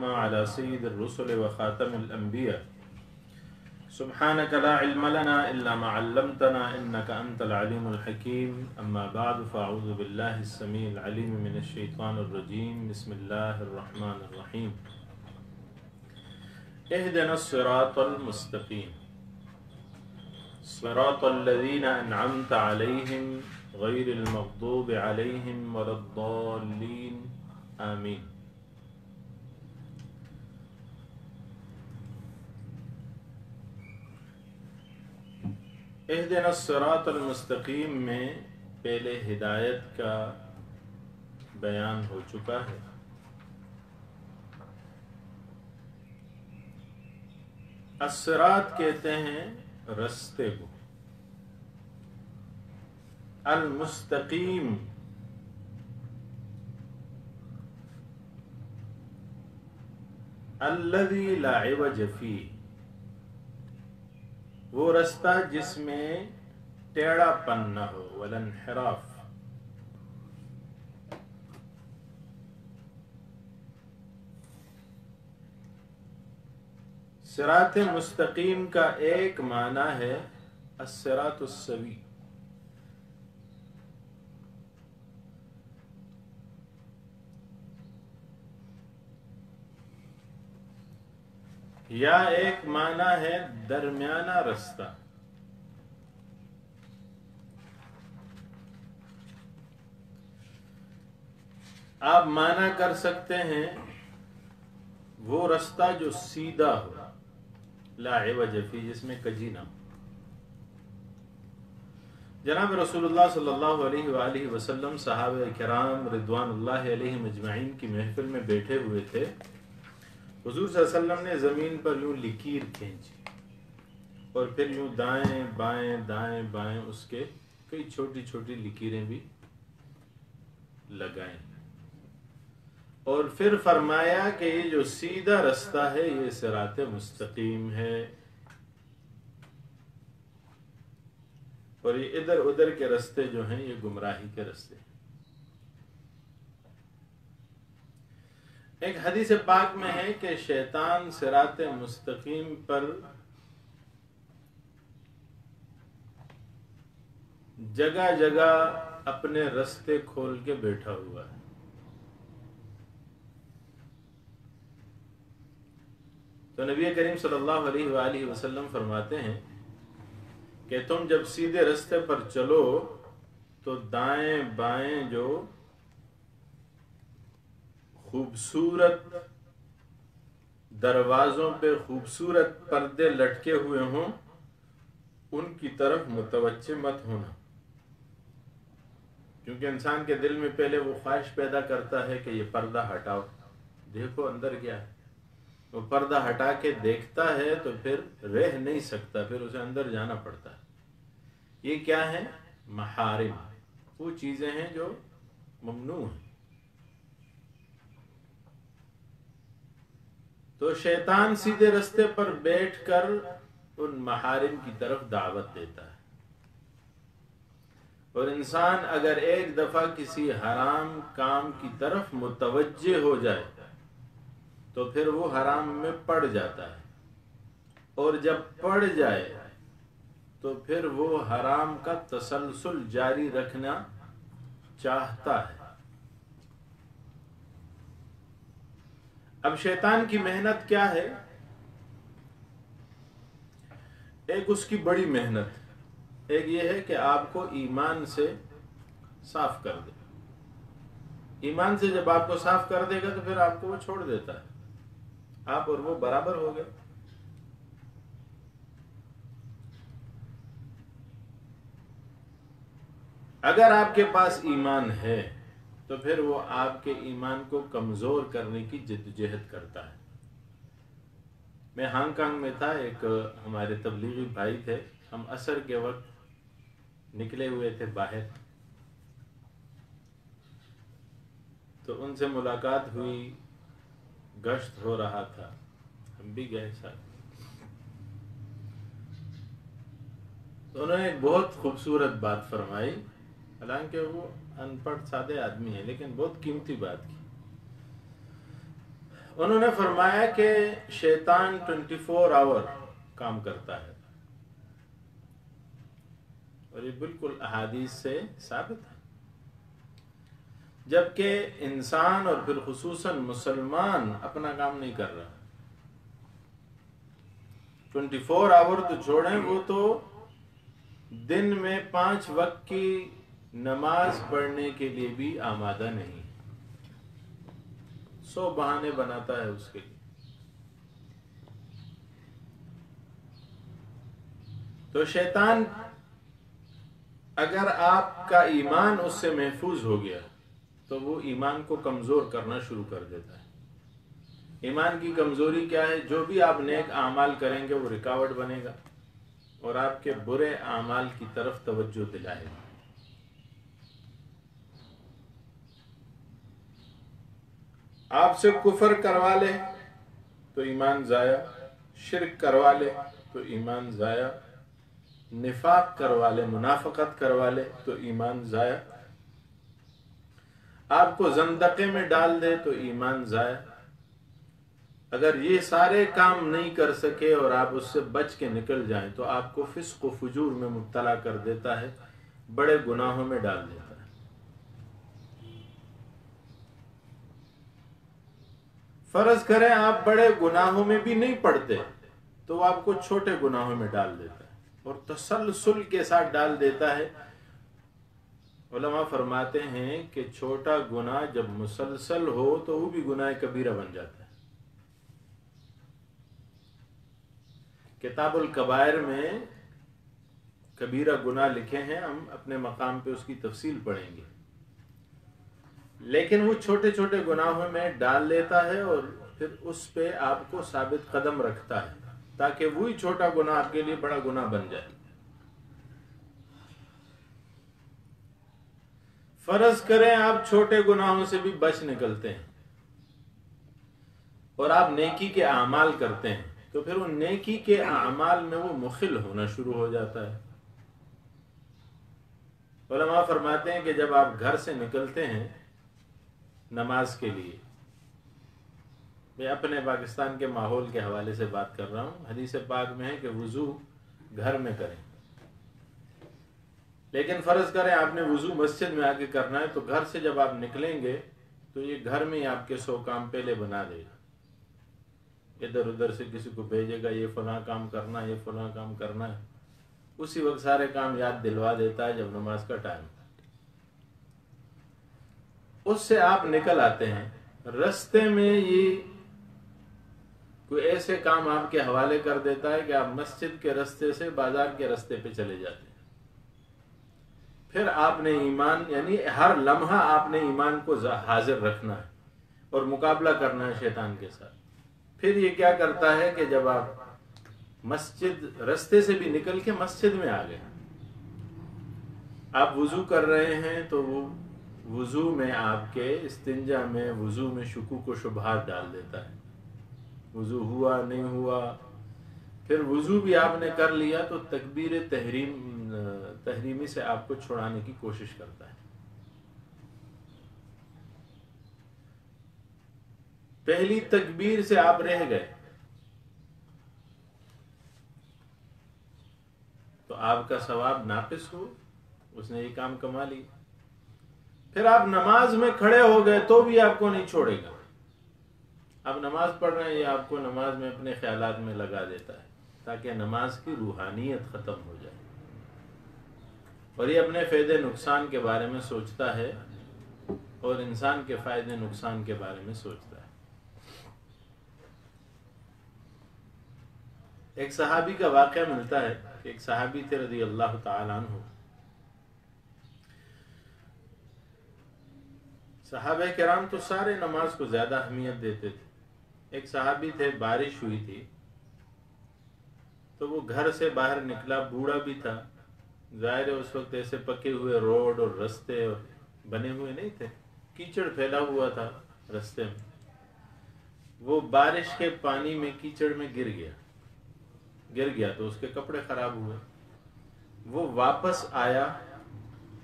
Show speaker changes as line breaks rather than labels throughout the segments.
على سيد الرسل وخاتم الأنبياء سبحانك لا علم لنا إلا ما علمتنا إنك أنت العليم الحكيم أما بعد فأعوذ بالله السميع العليم من الشيطان الرجيم بسم الله الرحمن الرحيم اهدنا الصراط المستقيم صراط الذين أنعمت عليهم غير المغضوب عليهم ولا الضالين آمين. اہدنا الصراط المستقیم میں پہلے ہدایت کا بیان ہو چکا ہے. الصراط کہتے ہیں رستے کو، المستقیم الذی لا عوج فیہ، وہ رستہ جس میں ٹیڑھا پن نہ ہو، ولا انحراف. صراط مستقیم کا ایک معنی ہے الصراط السوی، یا ایک معنی ہے درمیانہ رستہ. آپ معنی کر سکتے ہیں وہ رستہ جو سیدھا ہو، لا عوج فی، جس میں کجی نہ ہو. جناب رسول اللہ صلی اللہ علیہ وآلہ وسلم صحابہ کرام رضوان اللہ علیہم اجمعین کی محفل میں بیٹھے ہوئے تھے. حضور صلی اللہ علیہ وسلم نے زمین پر یوں لکیر کھینچی اور پھر یوں دائیں بائیں دائیں بائیں اس کے کئی چھوٹی چھوٹی لکیریں بھی لگائیں، اور پھر فرمایا کہ یہ جو سیدھا رستہ ہے یہ صراط مستقیم ہے، اور یہ ادھر ادھر کے رستے جو ہیں یہ گمراہی کے رستے ہیں. ایک حدیث پاک میں ہے کہ شیطان صراط مستقیم پر جگہ جگہ اپنے رستے کھول کے بیٹھا ہوا ہے. تو نبی کریم صلی اللہ علیہ وآلہ وسلم فرماتے ہیں کہ تم جب سیدھے رستے پر چلو تو دائیں بائیں جو خوبصورت دروازوں پہ خوبصورت پردے لٹکے ہوئے ہوں ان کی طرف متوجہ مت ہونا، کیونکہ انسان کے دل میں پہلے وہ خواہش پیدا کرتا ہے کہ یہ پردہ ہٹاؤ، دیکھو اندر کیا ہے. وہ پردہ ہٹا کے دیکھتا ہے تو پھر رہ نہیں سکتا، پھر اسے اندر جانا پڑتا ہے. یہ کیا ہے؟ محارم، وہ چیزیں ہیں جو ممنوع ہیں. تو شیطان سیدھے رستے پر بیٹھ کر ان محارم کی طرف دعوت دیتا ہے، اور انسان اگر ایک دفعہ کسی حرام کام کی طرف متوجہ ہو جائے تو پھر وہ حرام میں پڑ جاتا ہے، اور جب پڑ جائے تو پھر وہ حرام کا تسلسل جاری رکھنا چاہتا ہے. اب شیطان کی محنت کیا ہے؟ ایک اس کی بڑی محنت، ایک یہ ہے کہ آپ کو ایمان سے صاف کر دے. ایمان سے جب آپ کو صاف کر دے گا تو پھر آپ کو وہ چھوڑ دیتا ہے، آپ اور وہ برابر ہو گئے. اگر آپ کے پاس ایمان ہے تو پھر وہ آپ کے ایمان کو کمزور کرنے کی جدوجہد کرتا ہے. میں ہانگ کانگ میں تھا، ایک ہمارے تبلیغی بھائی تھے، ہم عصر کے وقت نکلے ہوئے تھے باہر، تو ان سے ملاقات ہوئی، گشت ہو رہا تھا، ہم بھی گئے ساتھ. تو انہوں نے ایک بہت خوبصورت بات فرمائی، حالانکہ وہ ان پڑھ سادے آدمی ہیں لیکن بہت قیمتی بات کی. انہوں نے فرمایا کہ شیطان 24 آور کام کرتا ہے، اور یہ بالکل احادیث سے ثابت ہے، جبکہ انسان اور پھر خصوصاً مسلمان اپنا کام نہیں کر رہا۔ 24 آور تو چھوڑیں، وہ تو دن میں 5 وقت کی نماز پڑھنے کے لیے بھی آمادہ نہیں، 100 بہانے بناتا ہے اس کے لیے۔ تو شیطان اگر آپ کا ایمان اس سے محفوظ ہو گیا تو وہ ایمان کو کمزور کرنا شروع کر دیتا ہے۔ ایمان کی کمزوری کیا ہے؟ جو بھی آپ نیک اعمال کریں گے وہ رکاوٹ بنے گا اور آپ کے برے اعمال کی طرف توجہ دلائے گا۔ آپ سے کفر کروا لے تو ایمان ضائع، شرک کروا لے تو ایمان ضائع، نفاق کروا لے، منافقت کروا لے تو ایمان ضائع، آپ کو زندقے میں ڈال دے تو ایمان ضائع۔ اگر یہ سارے کام نہیں کر سکے اور آپ اس سے بچ کے نکل جائیں تو آپ کو فسق و فجور میں مبتلا کر دیتا ہے، بڑے گناہوں میں ڈال دیتا ہے۔ فرض کریں آپ بڑے گناہوں میں بھی نہیں پڑتے تو وہ آپ کو چھوٹے گناہوں میں ڈال دیتا ہے اور تسلسل کے ساتھ ڈال دیتا ہے۔ علماء فرماتے ہیں کہ چھوٹا گناہ جب مسلسل ہو تو وہ بھی گناہ کبیرہ بن جاتا ہے۔ کتاب الکبائر میں کبیرہ گناہ لکھے ہیں، ہم اپنے مقام پہ اس کی تفصیل پڑھیں گے، لیکن وہ چھوٹے چھوٹے گناہوں میں ڈال لیتا ہے اور پھر اس پہ آپ کو ثابت قدم رکھتا ہے تاکہ وہی چھوٹا گناہ آپ کے لیے بڑا گناہ بن جائے۔ فرض کریں آپ چھوٹے گناہوں سے بھی بچ نکلتے ہیں اور آپ نیکی کے اعمال کرتے ہیں تو پھر ان نیکی کے اعمال میں وہ مخل ہونا شروع ہو جاتا ہے۔ علماء فرماتے ہیں کہ جب آپ گھر سے نکلتے ہیں نماز کے لیے، میں اپنے پاکستان کے ماحول کے حوالے سے بات کر رہا ہوں، حدیث پاک میں ہے کہ وضو گھر میں کریں، لیکن فرض کریں آپ نے وضو مسجد میں آ کے کرنا ہے تو گھر سے جب آپ نکلیں گے تو یہ گھر میں ہی آپ کے 100 کام پہلے بنا دے گا، ادھر ادھر سے کسی کو بھیجے گا، یہ فلاں کام کرنا ہے، یہ فلاں کام کرنا ہے، اسی وقت سارے کام یاد دلوا دیتا ہے جب نماز کا ٹائم۔ اس سے آپ نکل آتے ہیں، رستے میں یہ کوئی ایسے کام آپ کے حوالے کر دیتا ہے کہ آپ مسجد کے رستے سے بازار کے رستے پہ چلے جاتے ہیں۔ پھر آپ نے ایمان، یعنی ہر لمحہ آپ نے ایمان کو حاضر رکھنا ہے اور مقابلہ کرنا ہے شیطان کے ساتھ۔ پھر یہ کیا کرتا ہے کہ جب آپ مسجد رستے سے بھی نکل کے مسجد میں آ گئے، آپ وضو کر رہے ہیں تو وہ وضو میں آپ کے استنجا میں، وضو میں شکوک و شبہات ڈال دیتا ہے، وضو ہوا نہیں ہوا۔ پھر وضو بھی آپ نے کر لیا تو تکبیر تحریمی سے آپ کو چھڑانے کی کوشش کرتا ہے۔ پہلی تکبیر سے آپ رہ گئے تو آپ کا ثواب ناقص ہو، اس نے یہ کام کما لی۔ پھر آپ نماز میں کھڑے ہو گئے تو بھی آپ کو نہیں چھوڑے گا، آپ نماز پڑھ رہے ہیں، یہ آپ کو نماز میں اپنے خیالات میں لگا دیتا ہے تاکہ نماز کی روحانیت ختم ہو جائے، اور یہ اپنے فائدے نقصان کے بارے میں سوچتا ہے اور انسان کے فائدے نقصان کے بارے میں سوچتا ہے۔ ایک صحابی کا واقعہ ملتا ہے کہ ایک صحابی تھے رضی اللہ تعالیٰ عنہ، صحابہ کرام تو سارے نماز کو زیادہ اہمیت دیتے تھے۔ ایک صحابی تھے، بارش ہوئی تھی تو وہ گھر سے باہر نکلا، بوڑھا بھی تھا، ظاہر ہے اس وقت ایسے پکے ہوئے روڈ اور رستے بنے ہوئے نہیں تھے، کیچڑ پھیلا ہوا تھا رستے میں۔ وہ بارش کے پانی میں کیچڑ میں گر گیا تو اس کے کپڑے خراب ہوئے۔ وہ واپس آیا،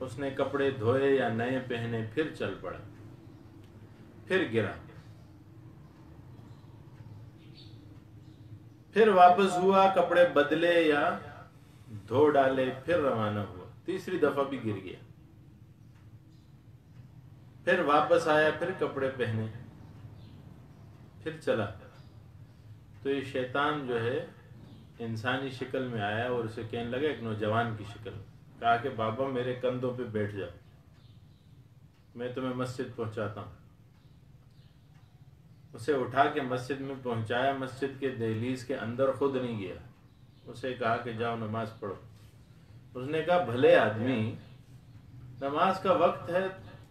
اس نے کپڑے دھوئے یا نئے پہنے، پھر چل پڑا، پھر گرا، پھر واپس ہوا، کپڑے بدلے یا دھو ڈالے، پھر روانہ ہوا، تیسری دفعہ بھی گر گیا، پھر واپس آیا، پھر کپڑے پہنے، پھر چلا۔ تو یہ شیطان جو ہے انسانی شکل میں آیا اور اسے کہنے لگا، ایک نوجوان کی شکل، کہا کہ بابا میرے کندھوں پہ بیٹھ جاؤ، میں تمہیں مسجد پہنچاتا ہوں۔ اسے اٹھا کے مسجد میں پہنچایا، مسجد کے دہلیز کے اندر خود نہیں گیا، اسے کہا کہ جاؤ نماز پڑھو۔ اس نے کہا بھلے آدمی، نماز کا وقت ہے،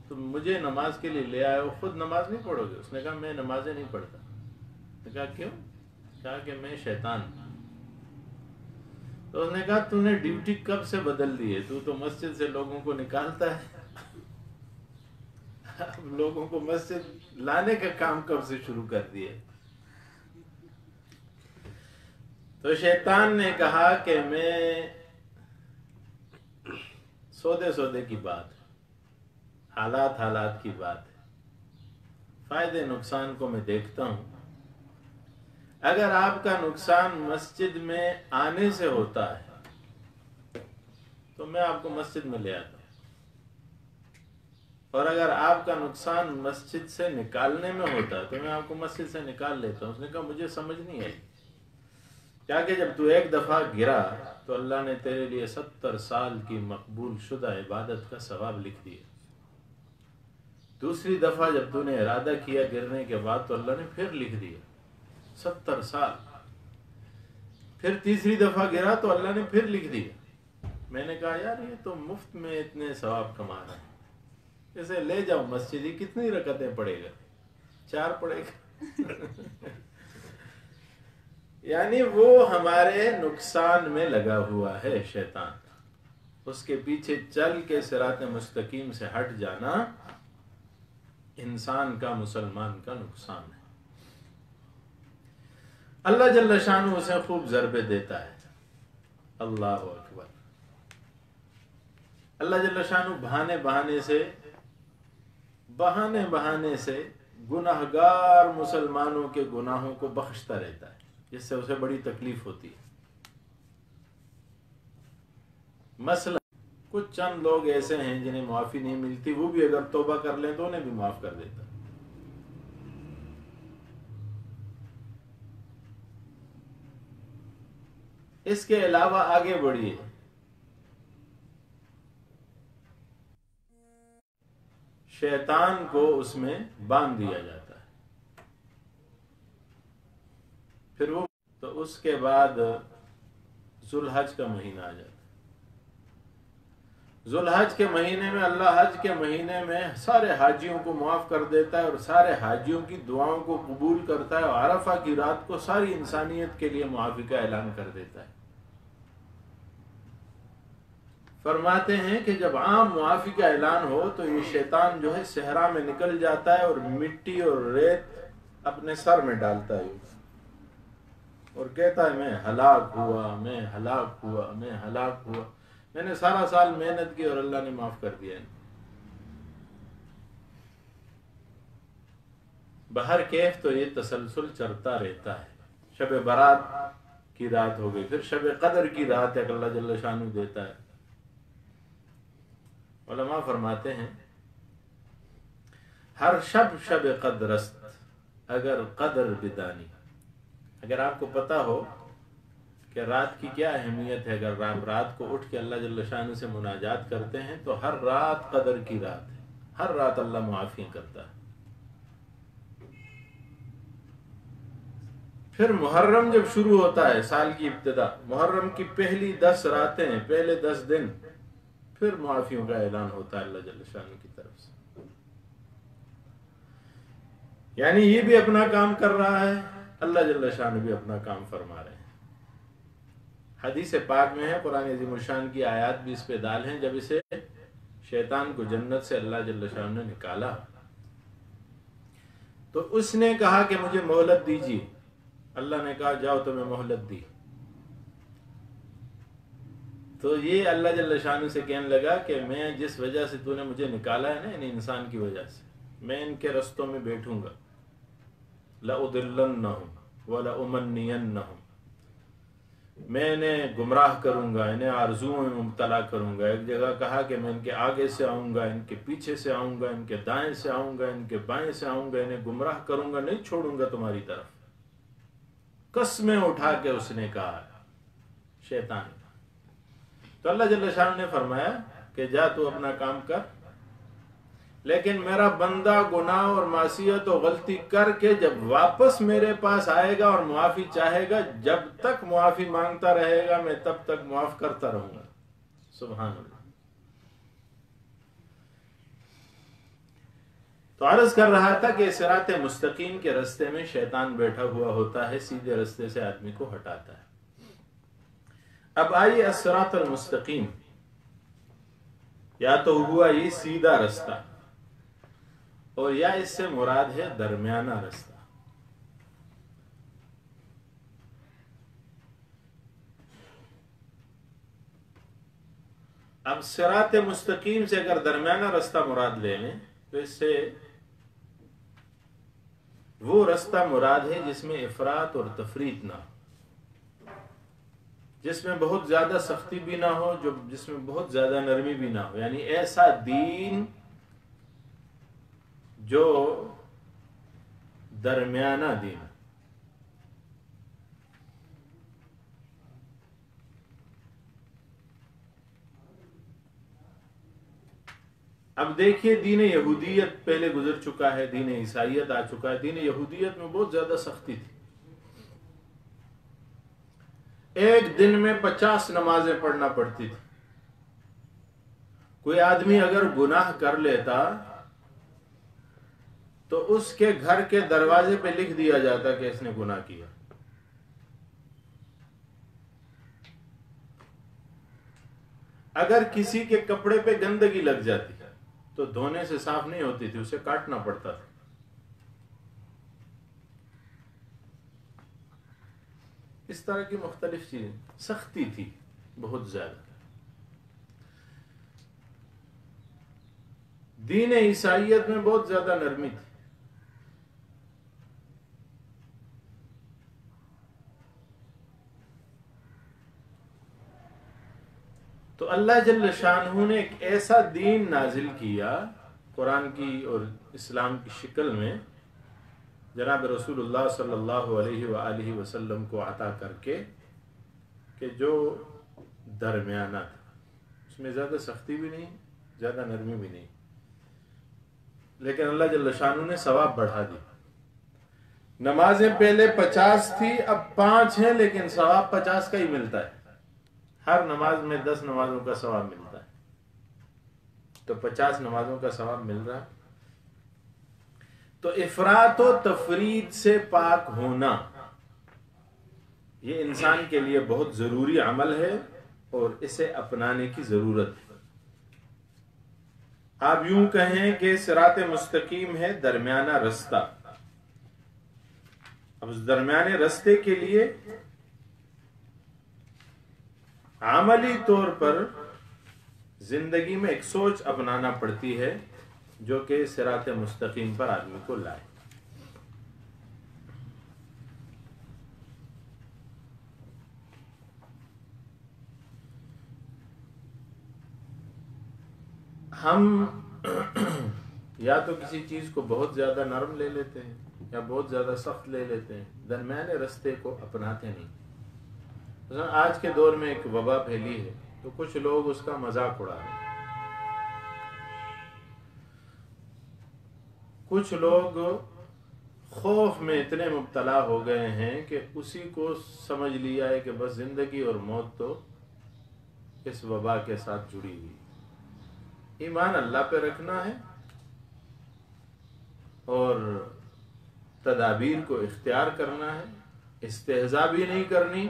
تم مجھے نماز کے لیے لے آئے ہو، خود نماز نہیں پڑھو گے؟ اس نے کہا میں نمازیں نہیں پڑھتا۔ اس نے کہا کیوں؟ کہا کہ میں شیطان ہوں۔ تو اس نے کہا تو نے ڈیوٹی کب سے بدل دی ہے؟ تو مسجد سے لوگوں کو نکالتا ہے، اب لوگوں کو مسجد لانے کا کام کب سے شروع کر دیا؟ تو شیطان نے کہا کہ میں سودے کی بات ہے، حالات کی بات ہے، فائدے نقصان کو میں دیکھتا ہوں، اگر آپ کا نقصان مسجد میں آنے سے ہوتا ہے تو میں آپ کو مسجد میں لے آتا ہوں، اور اگر آپ کا نقصان مسجد سے نکالنے میں ہوتا ہے تو میں آپ کو مسجد سے نکال لیتا ہوں۔ اس نے کہا مجھے سمجھ نہیں آئی، کیا کہ جب تو ایک دفعہ گرا تو اللہ نے تیرے لیے 70 سال کی مقبول شدہ عبادت کا ثواب لکھ دیا، دوسری دفعہ جب تو نے ارادہ کیا گرنے کے بعد تو اللہ نے پھر لکھ دیا 70 سال، پھر تیسری دفعہ گرا تو اللہ نے پھر لکھ دیا۔ میں نے کہا یار یہ تو مفت میں اتنے ثواب کما رہا ہے، اسے لے جاؤ مسجد، ہی کتنی رکعتیں پڑھے گا؟ 4 پڑھے گا۔ یعنی وہ ہمارے نقصان میں لگا ہوا ہے شیطان، اس کے پیچھے چل کے صراط مستقیم سے ہٹ جانا انسان کا، مسلمان کا نقصان ہے۔ اللہ جل شانہ اسے خوب ضربے دیتا ہے، اللہ اکبر۔ اللہ جل شانہ بہانے سے گناہگار مسلمانوں کے گناہوں کو بخشتا رہتا ہے، جس سے اسے بڑی تکلیف ہوتی ہے۔ مثلا کچھ چند لوگ ایسے ہیں جنہیں معافی نہیں ملتی، وہ بھی اگر توبہ کر لیں تو انہیں بھی معاف کر دیتا۔ اس کے علاوہ آگے بڑھیے، شیطان کو اس میں باندھ دیا جاتا ہے، پھر وہ تو اس کے بعد ذو الحج کا مہینہ آ جاتا ہے۔ ذو الحج کے مہینے میں اللہ حج کے مہینے میں سارے حاجیوں کو معاف کر دیتا ہے اور سارے حاجیوں کی دعاؤں کو قبول کرتا ہے، اور عرفہ کی رات کو ساری انسانیت کے لیے معافی کا اعلان کر دیتا ہے۔ فرماتے ہیں کہ جب عام معافی کا اعلان ہو تو یہ شیطان جو ہے صحرا میں نکل جاتا ہے اور مٹی اور ریت اپنے سر میں ڈالتا ہے اور کہتا ہے میں ہلاک ہوا، میں ہلاک ہوا، میں ہلاک ہوا، میں نے سارا سال محنت کی اور اللہ نے معاف کر دیا۔ بہر کیف تو یہ تسلسل چلتا رہتا ہے۔ شب برات کی رات ہو گئی، پھر شب قدر کی رات ایک اللہ جل شانہ دیتا ہے۔ علماء فرماتے ہیں ہر شب قدر است اگر قدر بدانی، اگر آپ کو پتا ہو کہ رات کی کیا اہمیت ہے، اگر آپ رات کو اٹھ کے اللہ جل شانہ سے مناجات کرتے ہیں تو ہر رات قدر کی رات ہے، ہر رات اللہ معافی کرتا ہے۔ پھر محرم جب شروع ہوتا ہے، سال کی ابتدا، محرم کی پہلی 10 راتیں، پہلے 10 دن، پھر معافیوں کا اعلان ہوتا ہے اللہ جل شانہ کی طرف سے۔ یعنی یہ بھی اپنا کام کر رہا ہے، اللہ جل شانہ بھی اپنا کام فرما رہے ہیں۔ حدیث پاک میں ہے، قرآن عظیم الشان کی آیات بھی اس پہ دال ہیں، جب اسے شیطان کو جنت سے اللہ جل شانہ نے نکالا تو اس نے کہا کہ مجھے مہلت دیجیے، اللہ نے کہا جاؤ تمہیں مہلت دی۔ تو یہ اللہ جل شانہ سے کہنے لگا کہ میں جس وجہ سے تو نے مجھے نکالا ہے نا، یعنی انسان کی وجہ سے، میں ان کے رستوں میں بیٹھوں گا، لَأُضِلَّنَّهُمْ وَلَأُمَنِّيَنَّهُمْ، میں انہیں گمراہ کروں گا، انہیں آرزوؤں میں مبتلا کروں گا. ایک جگہ کہا کہ میں ان کے آگے سے آؤں گا، ان کے پیچھے سے آؤں گا، ان کے دائیں سے آؤں گا، ان کے بائیں سے آؤں گا، انہیں گمراہ کروں گا، نہیں چھوڑوں گا تمہاری طرف. قسمیں اٹھا کے اس نے کہا، شیطان. تو اللہ جل شانہ نے فرمایا کہ جا تو اپنا کام کر، لیکن میرا بندہ گناہ اور معصیت و غلطی کر کے جب واپس میرے پاس آئے گا اور معافی چاہے گا، جب تک معافی مانگتا رہے گا میں تب تک معاف کرتا رہوں گا. سبحان اللہ. تو عرض کر رہا تھا کہ صراط مستقیم کے رستے میں شیطان بیٹھا ہوا ہوتا ہے، سیدھے رستے سے آدمی کو ہٹاتا ہے. اب آئیے الصراط المستقیم، یا تو ہوا یہ سیدھا رستہ، اور یا اس سے مراد ہے درمیانہ رستہ. اب صراط مستقیم سے اگر درمیانہ رستہ مراد لے لیں تو اس سے وہ رستہ مراد ہے جس میں افراط اور تفریط نہ ہو، جس میں بہت زیادہ سختی بھی نہ ہو، جس میں بہت زیادہ نرمی بھی نہ ہو. یعنی ایسا دین جو درمیانہ دین. اب دیکھیے، دین یہودیت پہلے گزر چکا ہے، دین عیسائیت آ چکا ہے. دین یہودیت میں بہت زیادہ سختی تھی. ایک دن میں 50 نمازیں پڑھنا پڑتی تھی. کوئی آدمی اگر گناہ کر لیتا تو اس کے گھر کے دروازے پہ لکھ دیا جاتا کہ اس نے گناہ کیا. اگر کسی کے کپڑے پہ گندگی لگ جاتی تو دھونے سے صاف نہیں ہوتی تھی، اسے کاٹنا پڑتا تھا. اس طرح کی مختلف چیزیں، سختی تھی بہت زیادہ. دین عیسائیت میں بہت زیادہ نرمی تھی. تو اللہ جل شانہ نے ایک ایسا دین نازل کیا قرآن کی اور اسلام کی شکل میں، جناب رسول اللہ صلی اللہ علیہ وآلہ وسلم کو عطا کر کے، کہ جو درمیانہ تھا. اس میں زیادہ سختی بھی نہیں، زیادہ نرمی بھی نہیں، لیکن اللہ جل شانہ نے ثواب بڑھا دی. نمازیں پہلے 50 تھی، اب 5 ہیں، لیکن ثواب 50 کا ہی ملتا ہے. ہر نماز میں 10 نمازوں کا ثواب ملتا ہے، تو 50 نمازوں کا ثواب مل رہا ہے. تو افراط و تفرید سے پاک ہونا یہ انسان کے لیے بہت ضروری عمل ہے اور اسے اپنانے کی ضرورت ہے. آپ یوں کہیں کہ صراط مستقیم ہے درمیانہ رستہ. اب اس درمیانے رستے کے لیے عملی طور پر زندگی میں ایک سوچ اپنانا پڑتی ہے جو کہ صراط مستقیم پر آدمی کو لائے. ہم یا تو کسی چیز کو بہت زیادہ نرم لے لیتے ہیں یا بہت زیادہ سخت لے لیتے ہیں، درمیانے رستے کو اپناتے نہیں. مثلا آج کے دور میں ایک وبا پھیلی ہے تو کچھ لوگ اس کا مذاق اڑا رہے ہیں. کچھ لوگ خوف میں اتنے مبتلا ہو گئے ہیں کہ اسی کو سمجھ لیا ہے کہ بس زندگی اور موت تو اس وبا کے ساتھ جڑی ہوئی. ایمان اللہ پہ رکھنا ہے اور تدابیر کو اختیار کرنا ہے. استہزاء بھی نہیں کرنی،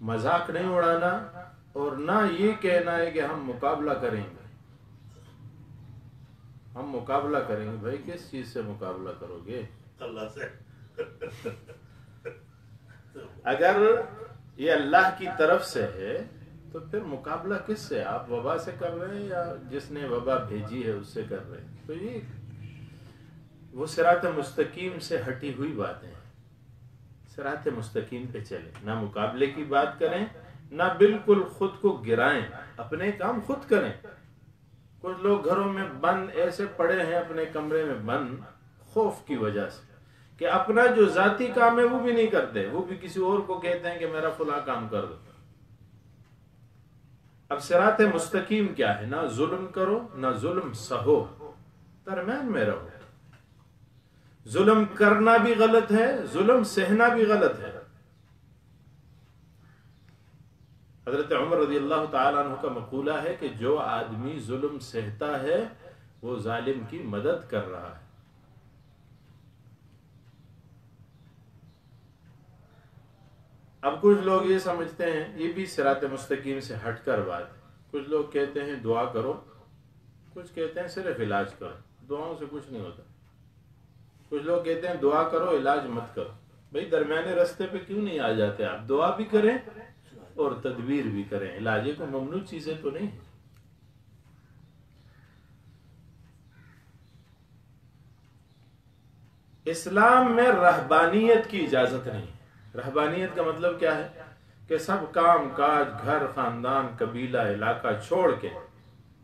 مذاق نہیں اڑانا، اور نہ یہ کہنا ہے کہ ہم مقابلہ کریں گے. ہم مقابلہ کریں گے. بھائی کس چیز سے مقابلہ کرو گے؟ اللہ سے. اگر یہ اللہ کی طرف سے ہے تو پھر مقابلہ کس سے؟ آپ وبا سے کر رہے ہیں یا جس نے وبا بھیجی ہے اس سے کر رہے ہیں؟ تو یہ وہ صراط مستقیم سے ہٹی ہوئی باتیں ہیں. صراط مستقیم پہ چلیں، نہ مقابلے کی بات کریں، نہ بالکل خود کو گرائیں، اپنے کام خود کریں۔ کچھ لوگ گھروں میں بند ایسے پڑے ہیں، اپنے کمرے میں بند، خوف کی وجہ سے کہ اپنا جو ذاتی کام ہے وہ بھی نہیں کرتے، وہ بھی کسی اور کو کہتے ہیں کہ میرا فلاں کام کر دو۔ اب صراط مستقیم کیا ہے؟ نہ ظلم کرو نہ ظلم سہو، درمیان میں رہو۔ ظلم کرنا بھی غلط ہے، ظلم سہنا بھی غلط ہے۔ حضرت عمر رضی اللہ تعالیٰ عنہ کا مقولہ ہے کہ جو آدمی ظلم سہتا ہے وہ ظالم کی مدد کر رہا ہے۔ اب کچھ لوگ یہ سمجھتے ہیں، یہ بھی صراط مستقیم سے ہٹ کر بات ہے، کچھ لوگ کہتے ہیں دعا کرو، کچھ کہتے ہیں صرف علاج کرو، دعاؤں سے کچھ نہیں ہوتا۔ کچھ لوگ کہتے ہیں دعا کرو علاج مت کرو۔ بھئی درمیانے رستے پہ کیوں نہیں آ جاتے آپ؟ دعا بھی کریں اور تدبیر بھی کریں، علاج کو ممنوع چیزیں تو نہیں ہیں۔ اسلام میں رہبانیت کی اجازت نہیں ہے۔ رہبانیت کا مطلب کیا ہے؟ کہ سب کام کاج، گھر، خاندان، قبیلہ، علاقہ چھوڑ کے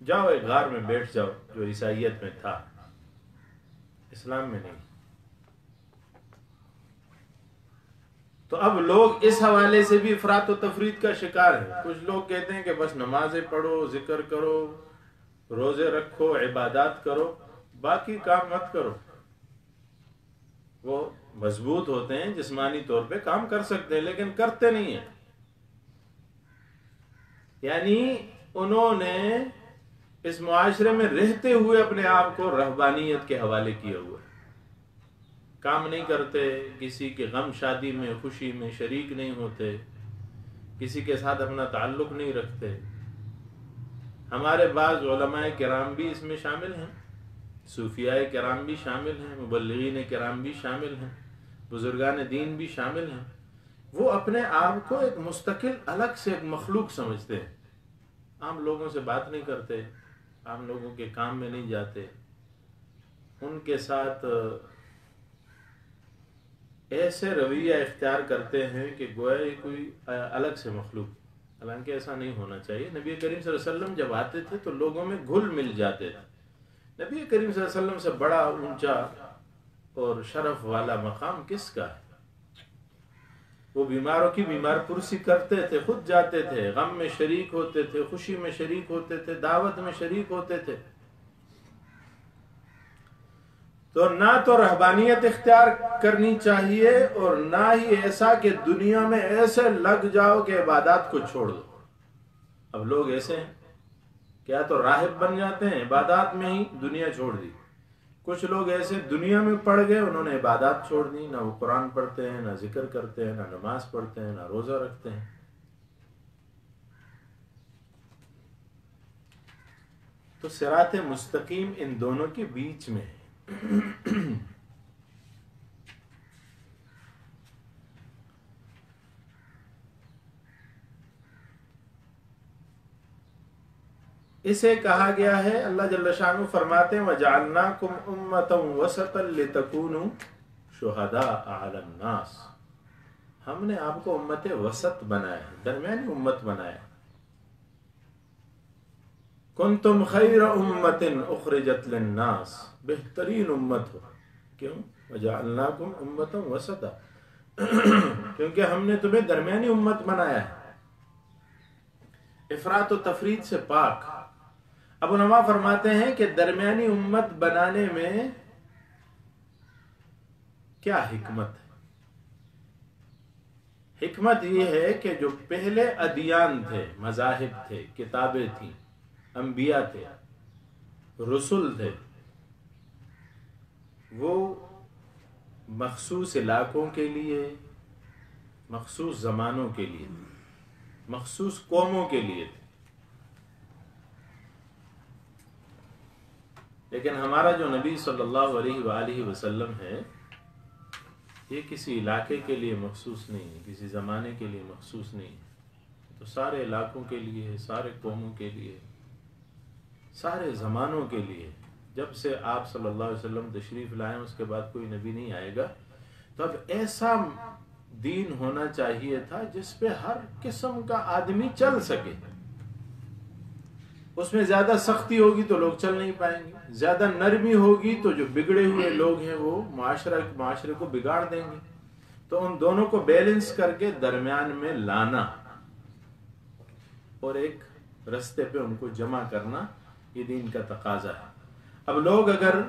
جاؤ ایک غار میں بیٹھ جاؤ، جو عیسائیت میں تھا، اسلام میں نہیں۔ تو اب لوگ اس حوالے سے بھی افراط و تفریط کا شکار ہیں۔ کچھ لوگ کہتے ہیں کہ بس نمازیں پڑھو، ذکر کرو، روزے رکھو، عبادات کرو، باقی کام مت کرو۔ وہ مضبوط ہوتے ہیں، جسمانی طور پہ کام کر سکتے ہیں، لیکن کرتے نہیں ہیں۔ یعنی انہوں نے اس معاشرے میں رہتے ہوئے اپنے آپ کو رہبانیت کے حوالے کیا ہوا ہے۔ کام نہیں کرتے، کسی کے غم شادی میں، خوشی میں شریک نہیں ہوتے، کسی کے ساتھ اپنا تعلق نہیں رکھتے۔ ہمارے بعض علماء کرام بھی اس میں شامل ہیں، صوفیاء کرام بھی شامل ہیں، مبلغین کرام بھی شامل ہیں، بزرگان دین بھی شامل ہیں۔ وہ اپنے آپ کو ایک مستقل الگ سے ایک مخلوق سمجھتے ہیں، عام لوگوں سے بات نہیں کرتے، عام لوگوں کے کام میں نہیں جاتے، ان کے ساتھ ایسے رویہ اختیار کرتے ہیں کہ گویا یہ کوئی الگ سے مخلوق، حالانکہ ایسا نہیں ہونا چاہیے۔ نبی کریم صلی اللہ علیہ وسلم جب آتے تھے تو لوگوں میں گھل مل جاتے تھے۔ نبی کریم صلی اللہ علیہ وسلم سے بڑا اونچا اور شرف والا مقام کس کا ہے؟ وہ بیماروں کی بیمار پرسی کرتے تھے، خود جاتے تھے، غم میں شریک ہوتے تھے، خوشی میں شریک ہوتے تھے، دعوت میں شریک ہوتے تھے۔ تو نہ تو رہبانیت اختیار کرنی چاہیے اور نہ ہی ایسا کہ دنیا میں ایسے لگ جاؤ کہ عبادات کو چھوڑ دو۔ اب لوگ ایسے ہیں، کیا تو راہب بن جاتے ہیں، عبادات میں ہی دنیا چھوڑ دی۔ کچھ لوگ ایسے دنیا میں پڑ گئے، انہوں نے عبادات چھوڑ دی، نہ وہ قرآن پڑھتے ہیں، نہ ذکر کرتے ہیں، نہ نماز پڑھتے ہیں، نہ روزہ رکھتے ہیں۔ تو صراط مستقیم ان دونوں کے بیچ میں ہے۔ اسے کہا گیا ہے، اللہ جل شانہ فرماتے ہیں وَجَعَلْنَاكُمْ أُمَّةً وَسَطًا لِتَكُونُوا شُهَدَاءَ عَلَى النَّاسِ، ہم نے آپ کو امت وسط بنایا، درمیانی امت بنایا۔ كُنْتُمْ خَيْرَ أُمَّةٍ أُخْرِجَتْ لِلنَّاسِ، بہترین امت ہو۔ کیوں؟ وَجَعَلْنَاكُمْ أُمَّةً وَسَطًا، کیونکہ ہم نے تمہیں درمیانی امت بنایا ہے، افراط و تفریط سے پاک۔ اب علماء فرماتے ہیں کہ درمیانی امت بنانے میں کیا حکمت ہے؟ حکمت یہ ہے کہ جو پہلے ادیان تھے، مذاہب تھے، کتابیں تھیں، انبیاء تھے، رسول تھے، وہ مخصوص علاقوں کے لیے، مخصوص زمانوں کے لیے، مخصوص قوموں کے لیے تھے۔ لیکن ہمارا جو نبی صلی اللہ علیہ وآلہ وسلم ہے، یہ کسی علاقے کے لیے مخصوص نہیں ہے، کسی زمانے کے لیے مخصوص نہیں ہے، تو سارے علاقوں کے لیے، سارے قوموں کے لیے، سارے زمانوں کے لیے۔ جب سے آپ صلی اللہ علیہ وسلم تشریف لائیں اس کے بعد کوئی نبی نہیں آئے گا، تو اب ایسا دین ہونا چاہیے تھا جس پہ ہر قسم کا آدمی چل سکے. اس میں زیادہ سختی ہوگی تو لوگ چل نہیں پائیں گے، زیادہ نرمی ہوگی تو جو بگڑے ہوئے لوگ ہیں وہ معاشرے کو بگاڑ دیں گے. تو ان دونوں کو بیلنس کر کے درمیان میں لانا اور ایک رستے پہ ان کو جمع کرنا، یہ دین کا تقاضا ہے. اب لوگ اگر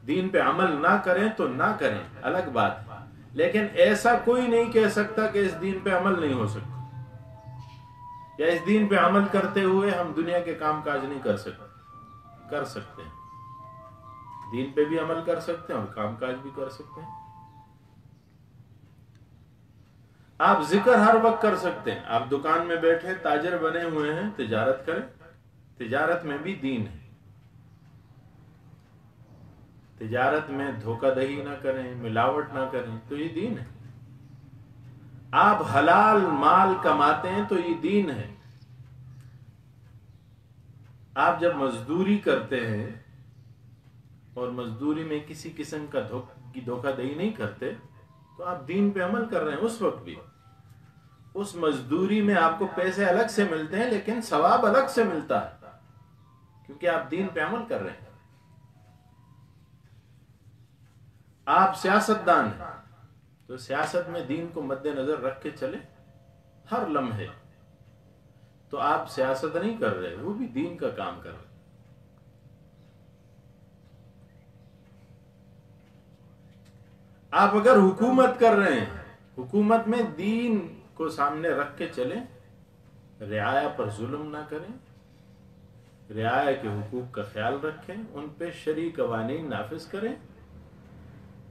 دین پہ عمل نہ کریں تو نہ کریں، الگ بات ہے، لیکن ایسا کوئی نہیں کہہ سکتا کہ اس دین پہ عمل نہیں ہو سکتا، یا اس دین پہ عمل کرتے ہوئے ہم دنیا کے کام کاج نہیں کر سکتے. کر سکتے ہیں، دین پہ بھی عمل کر سکتے ہیں اور کام کاج بھی کر سکتے ہیں. آپ ذکر ہر وقت کر سکتے ہیں. آپ دکان میں بیٹھے تاجر بنے ہوئے ہیں، تجارت کریں، تجارت میں بھی دین ہے. تجارت میں دھوکہ دہی نہ کریں، ملاوٹ نہ کریں، تو یہ دین ہے. آپ حلال مال کماتے ہیں تو یہ دین ہے. آپ جب مزدوری کرتے ہیں اور مزدوری میں کسی قسم کا دھوکہ دہی نہیں کرتے تو آپ دین پہ عمل کر رہے ہیں. اس وقت بھی اس مزدوری میں آپ کو پیسے الگ سے ملتے ہیں لیکن ثواب الگ سے ملتا ہے، کیونکہ آپ دین پہ عمل کر رہے ہیں. آپ سیاستدان ہیں تو سیاست میں دین کو مد نظر رکھ کے چلے ہر لمحے. تو آپ سیاست نہیں کر رہے، وہ بھی دین کا کام کر رہے. آپ اگر حکومت کر رہے ہیں، حکومت میں دین کو سامنے رکھ کے چلیں، رعایا پر ظلم نہ کریں، رعایا کے حقوق کا خیال رکھیں، ان پہ شرعی قوانین نافذ کریں،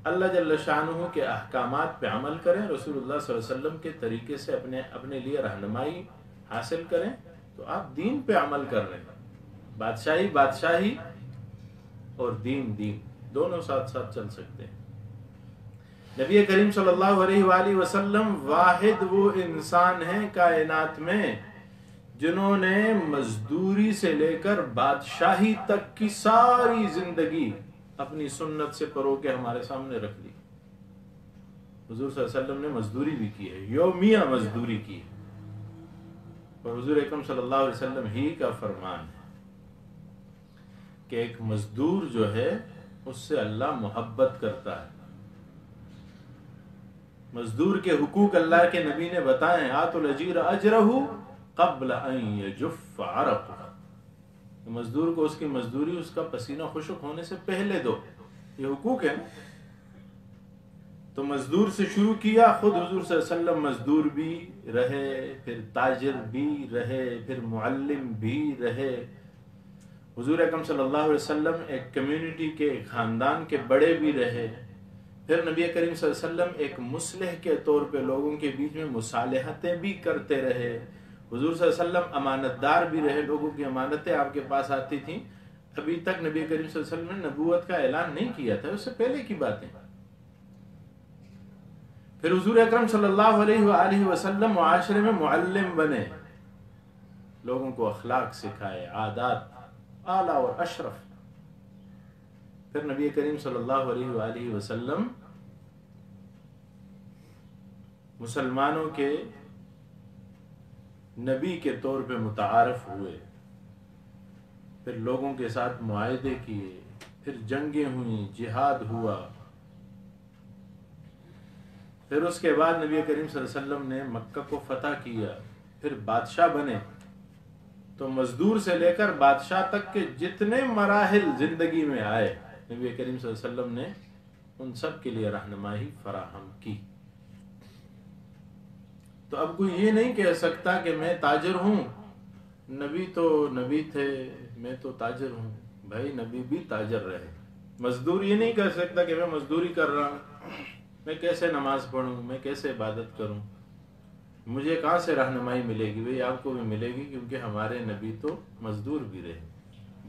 اللہ جل شانہ کے احکامات پہ عمل کریں، رسول اللہ صلی اللہ علیہ وسلم کے طریقے سے اپنے لیے رہنمائی حاصل کریں، تو آپ دین پہ عمل کر رہے ہیں. بادشاہی اور دین دونوں ساتھ ساتھ چل سکتے ہیں. نبی کریم صلی اللہ علیہ وآلہ وسلم واحد وہ انسان ہیں کائنات میں جنہوں نے مزدوری سے لے کر بادشاہی تک کی ساری زندگی اپنی سنت سے پرو کے ہمارے سامنے رکھ دی. حضور صلی اللہ علیہ وسلم نے مزدوری بھی کی ہے، یومیہ مزدوری کی ہے، اور حضور اکرم صلی اللہ علیہ وسلم ہی کا فرمان ہے کہ ایک مزدور جو ہے اس سے اللہ محبت کرتا ہے. مزدور کے حقوق اللہ کے نبی نے بتائے، آتوا الاجیر اجرہ قبل ان یجف عرقہ. مزدور کو اس کی مزدوری اس کا پسینہ خشک ہونے سے پہلے دو. یہ حقوق ہے. تو مزدور سے شروع کیا، خود حضور صلی اللہ علیہ وسلم مزدور بھی رہے، پھر تاجر بھی رہے، پھر معلم بھی رہے. حضور اکرم صلی اللہ علیہ وسلم ایک کمیونٹی کے، ایک خاندان کے بڑے بھی رہے. پھر نبی کریم صلی اللہ علیہ وسلم ایک مصلح کے طور پہ لوگوں کے بیچ میں مصالحتیں بھی کرتے رہے. حضور صلی اللہ علیہ وسلم امانت دار بھی رہے، لوگوں کی امانتیں آپ کے پاس آتی تھیں. ابھی تک نبی کریم صلی اللہ علیہ وسلم نے نبوت کا اعلان نہیں کیا تھا، اس سے پہلے کی باتیں. پھر حضور اکرم صلی اللہ علیہ وآلہ وسلم معاشرے میں معلم بنے، لوگوں کو اخلاق سکھائے، عادات اعلیٰ اور اشرف. پھر نبی کریم صلی اللہ علیہ وآلہ وسلم مسلمانوں کے نبی کے طور پہ متعارف ہوئے. پھر لوگوں کے ساتھ معاہدے کیے، پھر جنگیں ہوئیں، جہاد ہوا. پھر اس کے بعد نبی کریم صلی اللہ علیہ وسلم نے مکہ کو فتح کیا، پھر بادشاہ بنے. تو مزدور سے لے کر بادشاہ تک کے جتنے مراحل زندگی میں آئے، نبی کریم صلی اللہ علیہ وسلم نے ان سب کے لیے رہنمائی فراہم کی. تو اب کوئی یہ نہیں کہہ سکتا کہ میں تاجر ہوں، نبی تو نبی تھے، میں تو تاجر ہوں. بھائی نبی بھی تاجر رہے. مزدور یہ نہیں کہہ سکتا کہ میں مزدوری کر رہا ہوں، میں کیسے نماز پڑھوں، میں کیسے عبادت کروں، مجھے کہاں سے رہنمائی ملے گی. بھئی آپ کو بھی ملے گی، کیونکہ ہمارے نبی تو مزدور بھی رہے.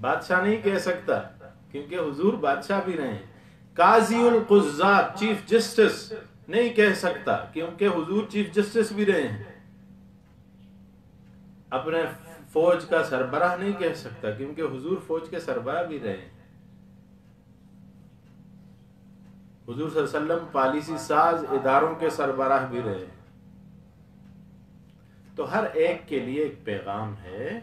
بادشاہ نہیں کہہ سکتا کیونکہ حضور بادشاہ بھی رہے. قاضی القضات، چیف جسٹس نہیں کہہ سکتا کیونکہ حضور چیف جسٹس بھی رہے ہیں. اپنے فوج کا سربراہ نہیں کہہ سکتا کیونکہ حضور فوج کے سربراہ بھی رہے ہیں. حضور صلی اللہ علیہ وسلم پالیسی ساز اداروں کے سربراہ بھی رہے. تو ہر ایک کے لیے ایک پیغام ہے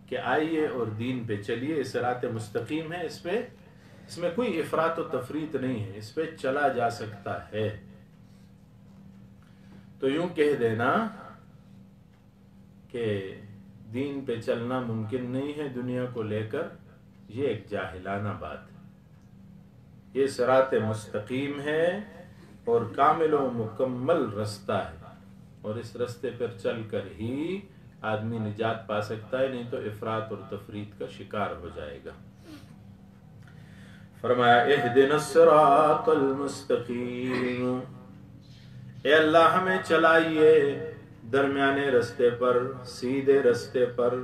کہ آئیے اور دین پہ چلیے، اس صراط مستقیم ہے، اس میں کوئی افراط و تفریط نہیں ہے، اس پہ چلا جا سکتا ہے. تو یوں کہہ دینا کہ دین پہ چلنا ممکن نہیں ہے دنیا کو لے کر، یہ ایک جاہلانہ بات ہے. یہ صراط مستقیم ہے اور کامل و مکمل رستہ ہے، اور اس رستے پر چل کر ہی آدمی نجات پا سکتا ہے، نہیں تو افراط اور تفریط کا شکار ہو جائے گا. فرمایا اہدنا الصراط المستقیم، اے اللہ ہمیں چلائیے درمیانے رستے پر، سیدھے رستے پر.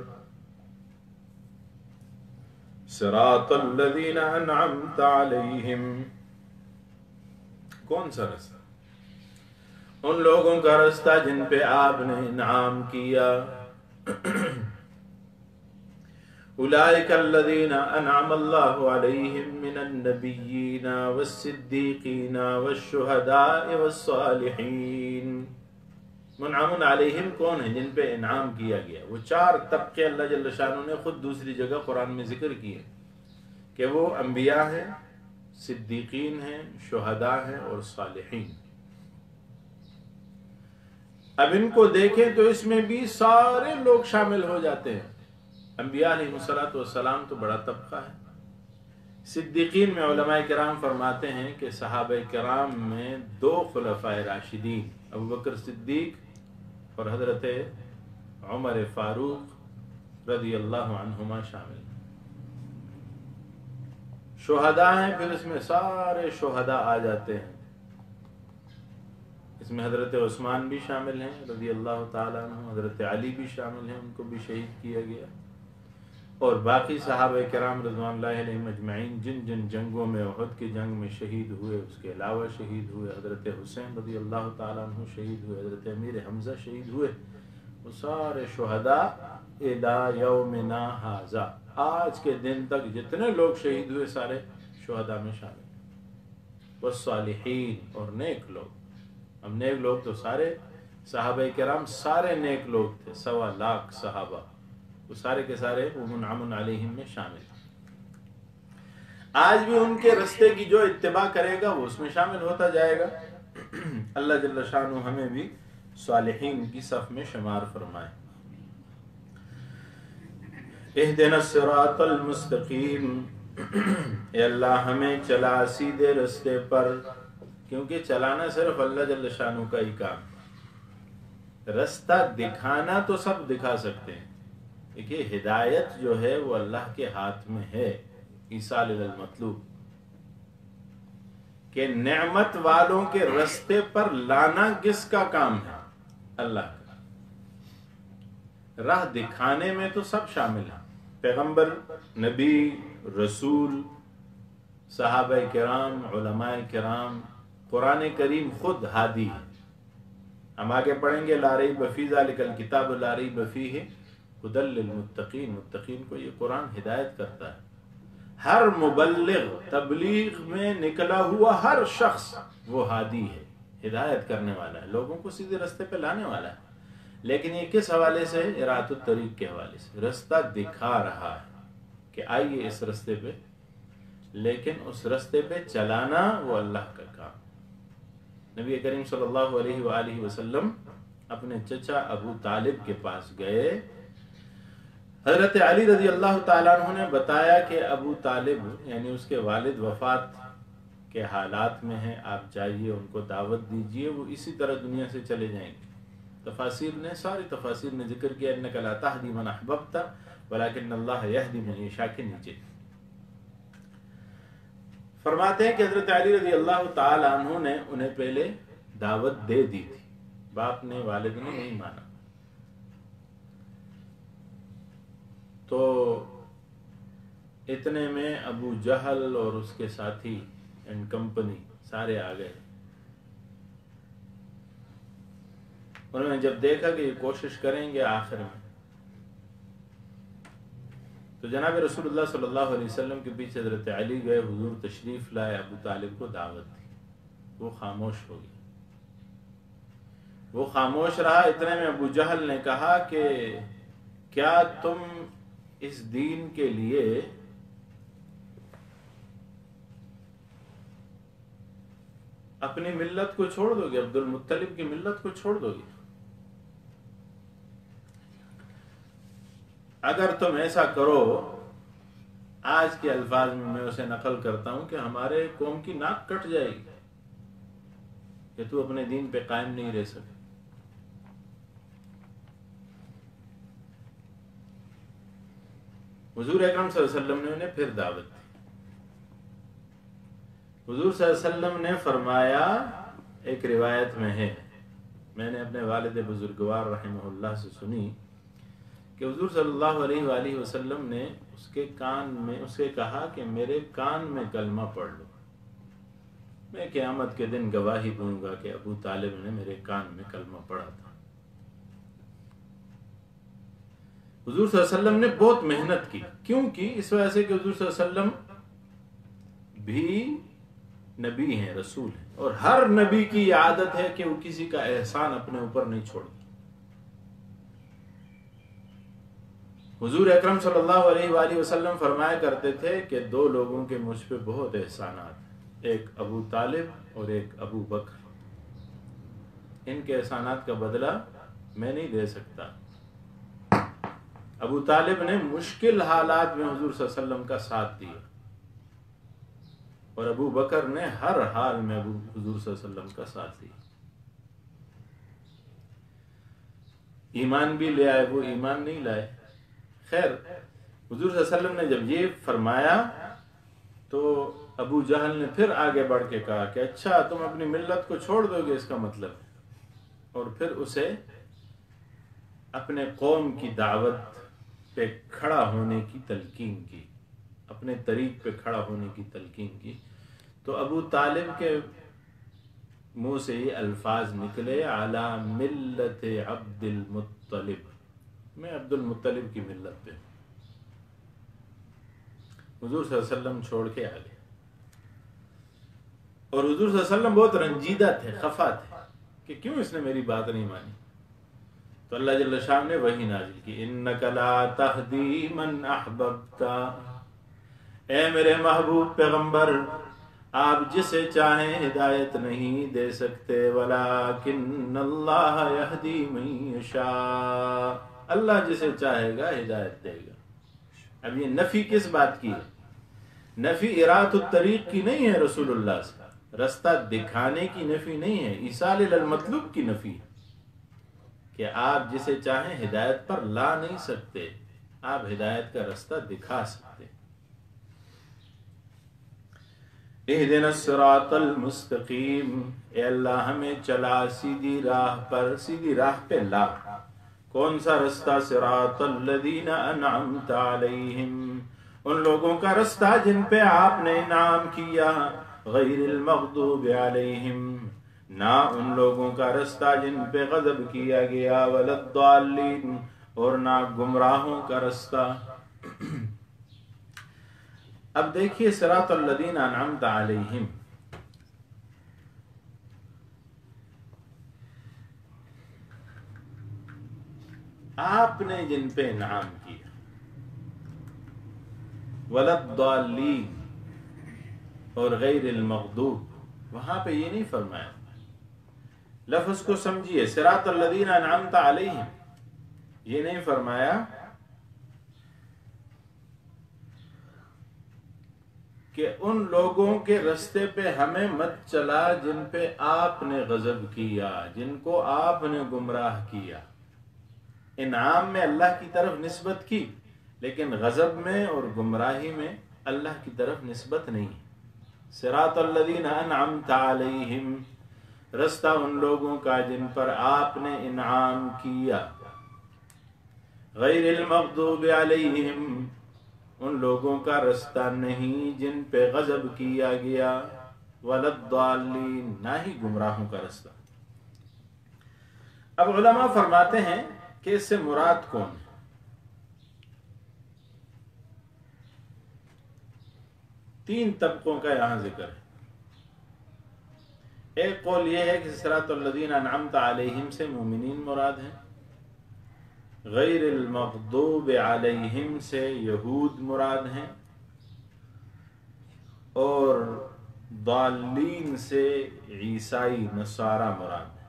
صراط الذین انعمت علیہم، کون سا رستہ؟ ان لوگوں کا رستہ جن پہ آپ نے انعام کیا. اولئک الذین انعم اللہ علیہم من النبیین والصدیقین والشہداء والصالحین. منعم علیہم کون ہیں؟ جن پہ انعام کیا گیا. وہ چار طبقے اللہ جل شانہ نے خود دوسری جگہ قرآن میں ذکر کیے کہ وہ انبیاء ہیں، صدیقین ہیں، شہداء ہیں اور صالحین. اب ان کو دیکھیں تو اس میں بھی سارے لوگ شامل ہو جاتے ہیں. انبیاء علیہ الصلوۃ والسلام تو بڑا طبقہ ہے. صدیقین میں علماء کرام فرماتے ہیں کہ صحابہ کرام میں 2 خلفاء راشدین ابوبکر صدیق اور حضرت عمر فاروق رضی اللہ عنہما شامل ہیں. شہداء ہیں، پھر اس میں سارے شہداء آ جاتے ہیں. اس میں حضرت عثمان بھی شامل ہیں رضی اللہ تعالیٰ عنہ، حضرت علی بھی شامل ہیں، ان کو بھی شہید کیا گیا. اور باقی صحابہ کرام رضوان اللہ علیہم اجمعین جن جن جنگوں میں، احد کی جنگ میں شہید ہوئے، اس کے علاوہ شہید ہوئے، حضرت حسین رضی اللہ تعالیٰ عنہ شہید ہوئے، حضرت امیر حمزہ شہید ہوئے، وہ سارے شہداء الی یومنا ھذا، آج کے دن تک جتنے لوگ شہید ہوئے سارے شہداء میں شامل ہیں. والصالحین، اور نیک لوگ. اب نیک لوگ تو سارے صحابہ کرام سارے نیک لوگ تھے، 1.25 لاکھ صحابہ، وہ سارے کے سارے وہ منعم علیہم میں شامل ہیں. آج بھی ان کے رستے کی جو اتباع کرے گا وہ اس میں شامل ہوتا جائے گا. اللہ جل شانہ ہمیں بھی صالحین کی صف میں شمار فرمائے. اہدنا الصراط المستقیم، اے اللہ ہمیں چلا سیدھے رستے پر. کیونکہ چلانا صرف اللہ جل شانہ کا ہی کام ہے. رستہ دکھانا تو سب دکھا سکتے ہیں. دیکھیے ہدایت جو ہے وہ اللہ کے ہاتھ میں ہے. ایصال المطلوب کہ نعمت والوں کے رستے پر لانا کس کا کام ہے؟ اللہ کا. راہ دکھانے میں تو سب شامل ہیں، پیغمبر، نبی، رسول، صحابہ کرام، علماء کرام. قرآن کریم خود ہادی ہے. ہم آگے پڑھیں گے لا ریب فی ذلک الکتاب لا ریب فیہ ھدی للمتقین. متقین کو یہ قرآن ہدایت کرتا ہے. ہر مبلغ، تبلیغ میں نکلا ہوا ہر شخص وہ ہادی ہے، ہدایت کرنے والا ہے، لوگوں کو سیدھے رستے پہ لانے والا ہے. لیکن یہ کس حوالے سے؟ اراۃ الطریق کے حوالے سے. رستہ دکھا رہا ہے کہ آئیے اس رستے پہ، لیکن اس رستے پہ چلانا وہ اللہ کا کام. نبی کریم صلی اللہ علیہ وآلہ وسلم اپنے چچا ابو طالب کے پاس گئے. حضرت علی رضی اللہ تعالیٰ عنہ نے بتایا کہ ابو طالب یعنی اس کے والد وفات کے حالات میں ہیں، آپ جائیے ان کو دعوت دیجئے، وہ اسی طرح دنیا سے چلے جائیں گے. ساری تفاسیر نے ذکر کیا انک لا تہدی من احببت ولکن اللہ یہدی من یشاء کے نیچے. فرماتے ہیں کہ حضرت علی رضی اللہ تعالی عنہ نے انہیں پہلے دعوت دے دی تھی، باپ نے، والد نے نہیں مانا. تو اتنے میں ابو جہل اور اس کے ساتھی اینڈ کمپنی سارے آ گئے. انہوں نے جب دیکھا کہ یہ کوشش کریں گے آخر میں، تو جناب رسول اللہ صلی اللہ علیہ وسلم کے پیچھے حضرت علی گئے، حضور تشریف لائے، ابو طالب کو دعوت دی. وہ خاموش ہو گیا. وہ خاموش رہا. اتنے میں ابو جہل نے کہا کہ کیا تم اس دین کے لیے اپنی ملت کو چھوڑ دو گے؟ عبد المطلب کی ملت کو چھوڑ دو گے؟ اگر تم ایسا کرو، آج کے الفاظ میں اسے نقل کرتا ہوں کہ ہمارے قوم کی ناک کٹ جائے گی کہ تو اپنے دین پہ قائم نہیں رہ سکے. حضور اکرم صلی اللہ علیہ وسلم نے انہیں پھر دعوت دی. حضور صلی اللہ علیہ وسلم نے فرمایا، ایک روایت میں ہے، میں نے اپنے والد بزرگوار رحمہ اللہ سے سنی کہ حضور صلی اللہ علیہ وآلہ وسلم نے اس کے کان میں اسے کہا کہ میرے کان میں کلمہ پڑھ لو، میں قیامت کے دن گواہی دوں گا کہ ابو طالب نے میرے کان میں کلمہ پڑھا تھا. حضور صلی اللہ علیہ وسلم نے بہت محنت کی. کیوں کی؟ اس وجہ سے کہ حضور صلی اللہ علیہ وسلم بھی نبی ہیں، رسول ہیں، اور ہر نبی کی یہ عادت ہے کہ وہ کسی کا احسان اپنے اوپر نہیں چھوڑتا. حضور اکرم صلی اللہ علیہ وآلہ وسلم فرمایا کرتے تھے کہ دو لوگوں کے مجھ پہ بہت احسانات ہیں، ایک ابو طالب اور ایک ابو بکر. ان کے احسانات کا بدلہ میں نہیں دے سکتا. ابو طالب نے مشکل حالات میں حضور صلی اللہ علیہ وسلم کا ساتھ دیا، اور ابو بکر نے ہر حال میں حضور صلی اللہ علیہ وسلم کا ساتھ دیا. ایمان بھی لے آئے، وہ ایمان نہیں لائے. خیر، حضور صلی اللہ علیہ وسلم نے جب یہ فرمایا تو ابو جہل نے پھر آگے بڑھ کے کہا کہ اچھا تم اپنی ملت کو چھوڑ دو گے، اس کا مطلب. اور پھر اسے اپنے قوم کی دعوت پہ کھڑا ہونے کی تلقین کی، اپنے طریق پہ کھڑا ہونے کی تلقین کی. تو ابو طالب کے منہ سے یہ الفاظ نکلے، علی ملت عبد المطلب، میں عبد المطلب کی ملت پہ. حضور صلی اللہ علیہ وسلم چھوڑ کے آ گئے، اور حضور صلی اللہ علیہ وسلم بہت رنجیدہ تھے، خفا تھے کہ کیوں اس نے میری بات نہیں مانی. تو اللہ جل شان نے وحی نازل کی، انک لا تہدی من احببت، اے میرے محبوب پیغمبر، آپ جسے چاہیں ہدایت نہیں دے سکتے، ولکن اللہ یہدی من یشاء، اللہ جسے چاہے گا ہدایت دے گا. اب یہ نفی کس بات کی ہے؟ نفی ارات الطریق کی نہیں ہے، رسول اللہ سے رستہ دکھانے کی نفی نہیں ہے، ایصال المطلوب کی نفی ہے کہ آپ جسے چاہیں ہدایت پر لا نہیں سکتے، آپ ہدایت کا رستہ دکھا سکتے. اہدنا الصراط المستقیم، اے اللہ ہمیں چلا سیدھی راہ پر، سیدھی راہ پہ لا. کون سا رستہ؟ صراط الذین انعمت علیہم، ان لوگوں کا رستہ جن پہ آپ نے انعام کیا، غیر المغضوب علیہم، نہ ان لوگوں کا رستہ جن پہ غضب کیا گیا، ولا الضالین، اور نہ گمراہوں کا رستہ. اب دیکھیے صراط الذین انعمت علیہم، آپ نے جن پہ انعام کیا، ولا الضالین اور غیر المغضوب، وہاں پہ یہ نہیں فرمایا. لفظ کو سمجھیے، صراط الذین انعمت علیہم، یہ نہیں فرمایا کہ ان لوگوں کے رستے پہ ہمیں مت چلا جن پہ آپ نے غضب کیا، جن کو آپ نے گمراہ کیا. انعام میں اللہ کی طرف نسبت کی، لیکن غضب میں اور گمراہی میں اللہ کی طرف نسبت نہیں. صراط الذین انعمت علیہم، رستہ ان لوگوں کا جن پر آپ نے انعام کیا، غیر المغضوب علیہم، ان لوگوں کا رستہ نہیں جن پہ غضب کیا گیا، ولا الضالین، نہ ہی گمراہوں کا رستہ. اب علماء فرماتے ہیں کہ اس سے مراد کون ہے؟ تین طبقوں کا یہاں ذکر ہے. ایک قول یہ ہے کہ صراط الذین انعمت علیہم سے مومنین مراد ہیں، غیر المغضوب علیہم سے یہود مراد ہیں، اور ضالین سے عیسائی نصارہ مراد ہیں۔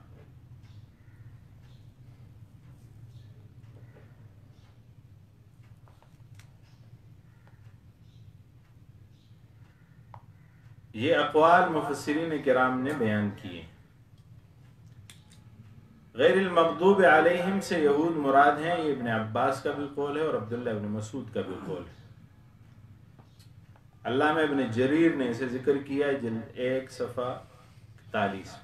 یہ اقوال مفسرین کرام نے بیان کیے۔ غیر المغضوب علیہم سے یہود مراد ہیں، یہ ابن عباس کا بھی قول ہے اور عبداللہ ابن مسعود کا بھی قول ہے۔ علامہ ابن جریر نے اسے ذکر کیا جلد 1 صفحہ 41۔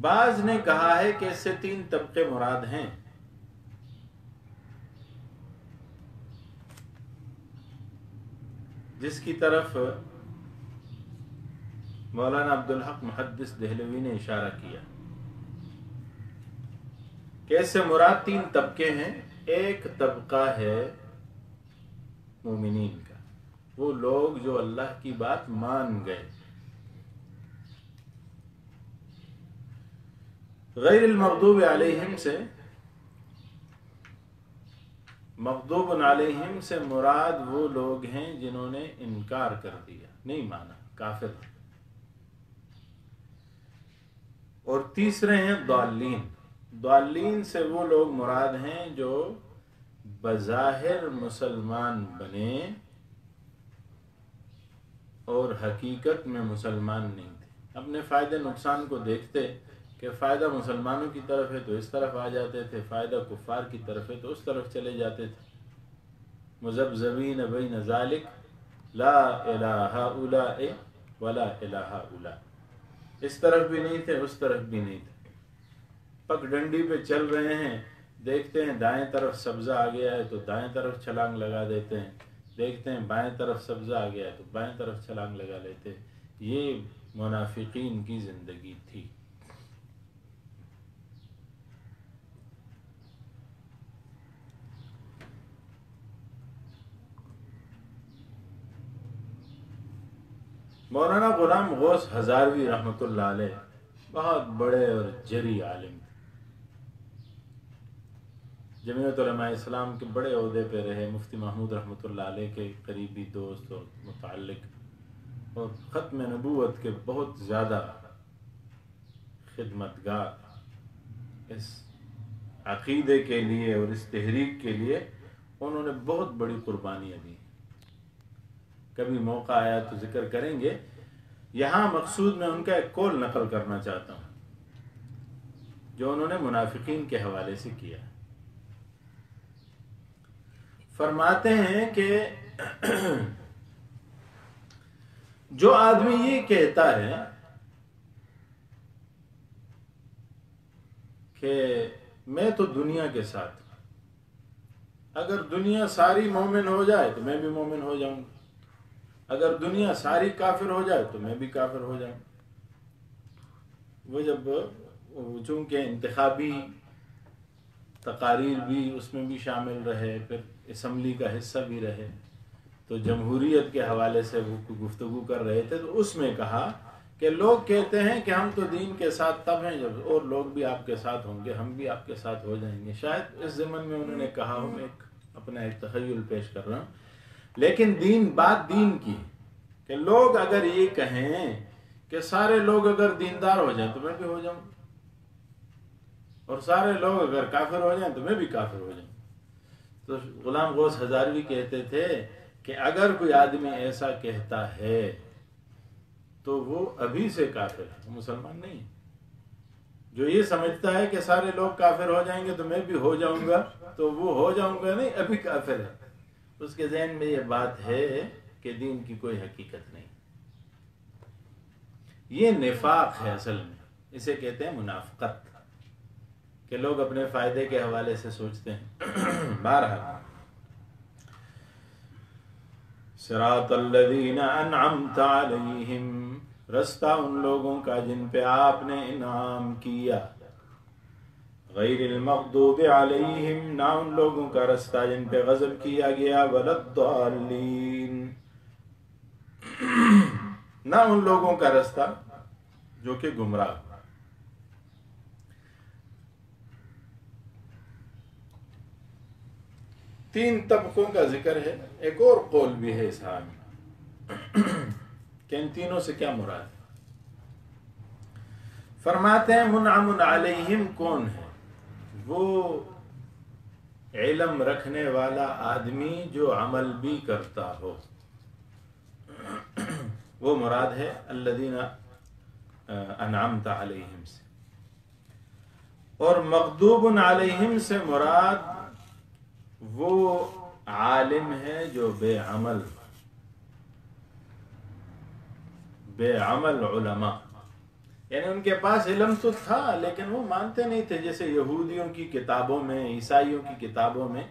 بعض نے کہا ہے کہ اس سے 3 طبقے مراد ہیں۔ جس کی طرف مولانا عبدالحق محدث دہلوی نے اشارہ کیا کہ اس سے مراد 3 طبقے ہیں۔ ایک طبقہ ہے مومنین کا، وہ لوگ جو اللہ کی بات مان گئے۔ غیر المغضوب علیہم سے، مغضوب علیہم سے مراد وہ لوگ ہیں جنہوں نے انکار کر دیا، نہیں مانا، کافر۔ اور تیسرے ہیں ضالین۔ ضالین سے وہ لوگ مراد ہیں جو بظاہر مسلمان بنے اور حقیقت میں مسلمان نہیں تھے، اپنے فائدے نقصان کو دیکھتے کہ فائدہ مسلمانوں کی طرف ہے تو اس طرف آ جاتے تھے، فائدہ کفار کی طرف ہے تو اس طرف چلے جاتے تھے۔ مذبذبین بین ذالک لا الہ ہؤلاء ولا الہ ہؤلاء، اس طرف بھی نہیں تھے اس طرف بھی نہیں تھے، پگ ڈنڈی پہ چل رہے ہیں، دیکھتے ہیں دائیں طرف سبزہ آ گیا ہے تو دائیں طرف چھلانگ لگا دیتے ہیں، دیکھتے ہیں بائیں طرف سبزہ آ گیا ہے تو بائیں طرف چھلانگ لگا لیتے ہیں۔ یہ منافقین کی زندگی تھی۔ مولانا غلام غوث ہزاروی رحمۃ اللہ علیہ بہت بڑے اور جری عالم تھے، جمعیت علماء اسلام کے بڑے عہدے پہ رہے، مفتی محمود رحمۃ اللہ علیہ کے قریبی دوست اور متعلق، اور ختم نبوت کے بہت زیادہ خدمتگار۔ اس عقیدے کے لیے اور اس تحریک کے لیے انہوں نے بہت بڑی قربانیاں دی۔ کبھی موقع آیا تو ذکر کریں گے۔ یہاں مقصود میں ان کا ایک قول نقل کرنا چاہتا ہوں جو انہوں نے منافقین کے حوالے سے کیا۔ فرماتے ہیں کہ جو آدمی یہ کہتا ہے کہ میں تو دنیا کے ساتھ ہوں، اگر دنیا ساری مومن ہو جائے تو میں بھی مومن ہو جاؤں گا، اگر دنیا ساری کافر ہو جائے تو میں بھی کافر ہو جاؤں۔ وہ جب چونکہ انتخابی تقاریر بھی اس میں بھی شامل رہے، پھر اسمبلی کا حصہ بھی رہے، تو جمہوریت کے حوالے سے وہ گفتگو کر رہے تھے، تو اس میں کہا کہ لوگ کہتے ہیں کہ ہم تو دین کے ساتھ تب ہیں جب اور لوگ بھی آپ کے ساتھ ہوں گے، ہم بھی آپ کے ساتھ ہو جائیں گے۔ شاید اس ضمن میں انہوں نے کہا ہو، میں اپنا ایک تخیل پیش کر رہا ہوں، لیکن بات دین کی، کہ لوگ اگر یہ کہیں کہ سارے لوگ اگر دیندار ہو جائیں تو میں بھی ہو جاؤں، اور سارے لوگ اگر کافر ہو جائیں تو میں بھی کافر ہو جاؤں۔ تو غلام غوث ہزاروی کہتے تھے کہ اگر کوئی آدمی ایسا کہتا ہے تو وہ ابھی سے کافر ہے، وہ مسلمان نہیں ہے۔ جو یہ سمجھتا ہے کہ سارے لوگ کافر ہو جائیں گے تو میں بھی ہو جاؤں گا، تو وہ ہو جاؤں گا نہیں، ابھی کافر ہے۔ اس کے ذہن میں یہ بات ہے کہ دین کی کوئی حقیقت نہیں۔ یہ نفاق ہے اصل میں، اسے کہتے ہیں منافقت، کہ لوگ اپنے فائدے کے حوالے سے سوچتے ہیں۔ بہرحال صراط الذین انعمت علیہم، رستہ ان لوگوں کا جن پہ آپ نے انعام کیا، غیر المغضوب علیہم، نہ ان لوگوں کا رستہ جن پہ غضب کیا گیا، ولا الضالین، نہ ان لوگوں کا رستہ جو کہ گمراہ۔ تین طبقوں کا ذکر ہے، ایک اور قول بھی ہے اس حال میں کہ ان تینوں سے کیا مراد ہے۔ فرماتے ہیں منعم علیہم کون ہے؟ وہ علم رکھنے والا آدمی جو عمل بھی کرتا ہو، وہ مراد ہے الذین انعمت علیہم سے۔ اور مغضوب علیہم سے مراد وہ عالم ہے جو بے عمل علماء، یعنی ان کے پاس علم تو تھا لیکن وہ مانتے نہیں تھے، جیسے یہودیوں کی کتابوں میں، عیسائیوں کی کتابوں میں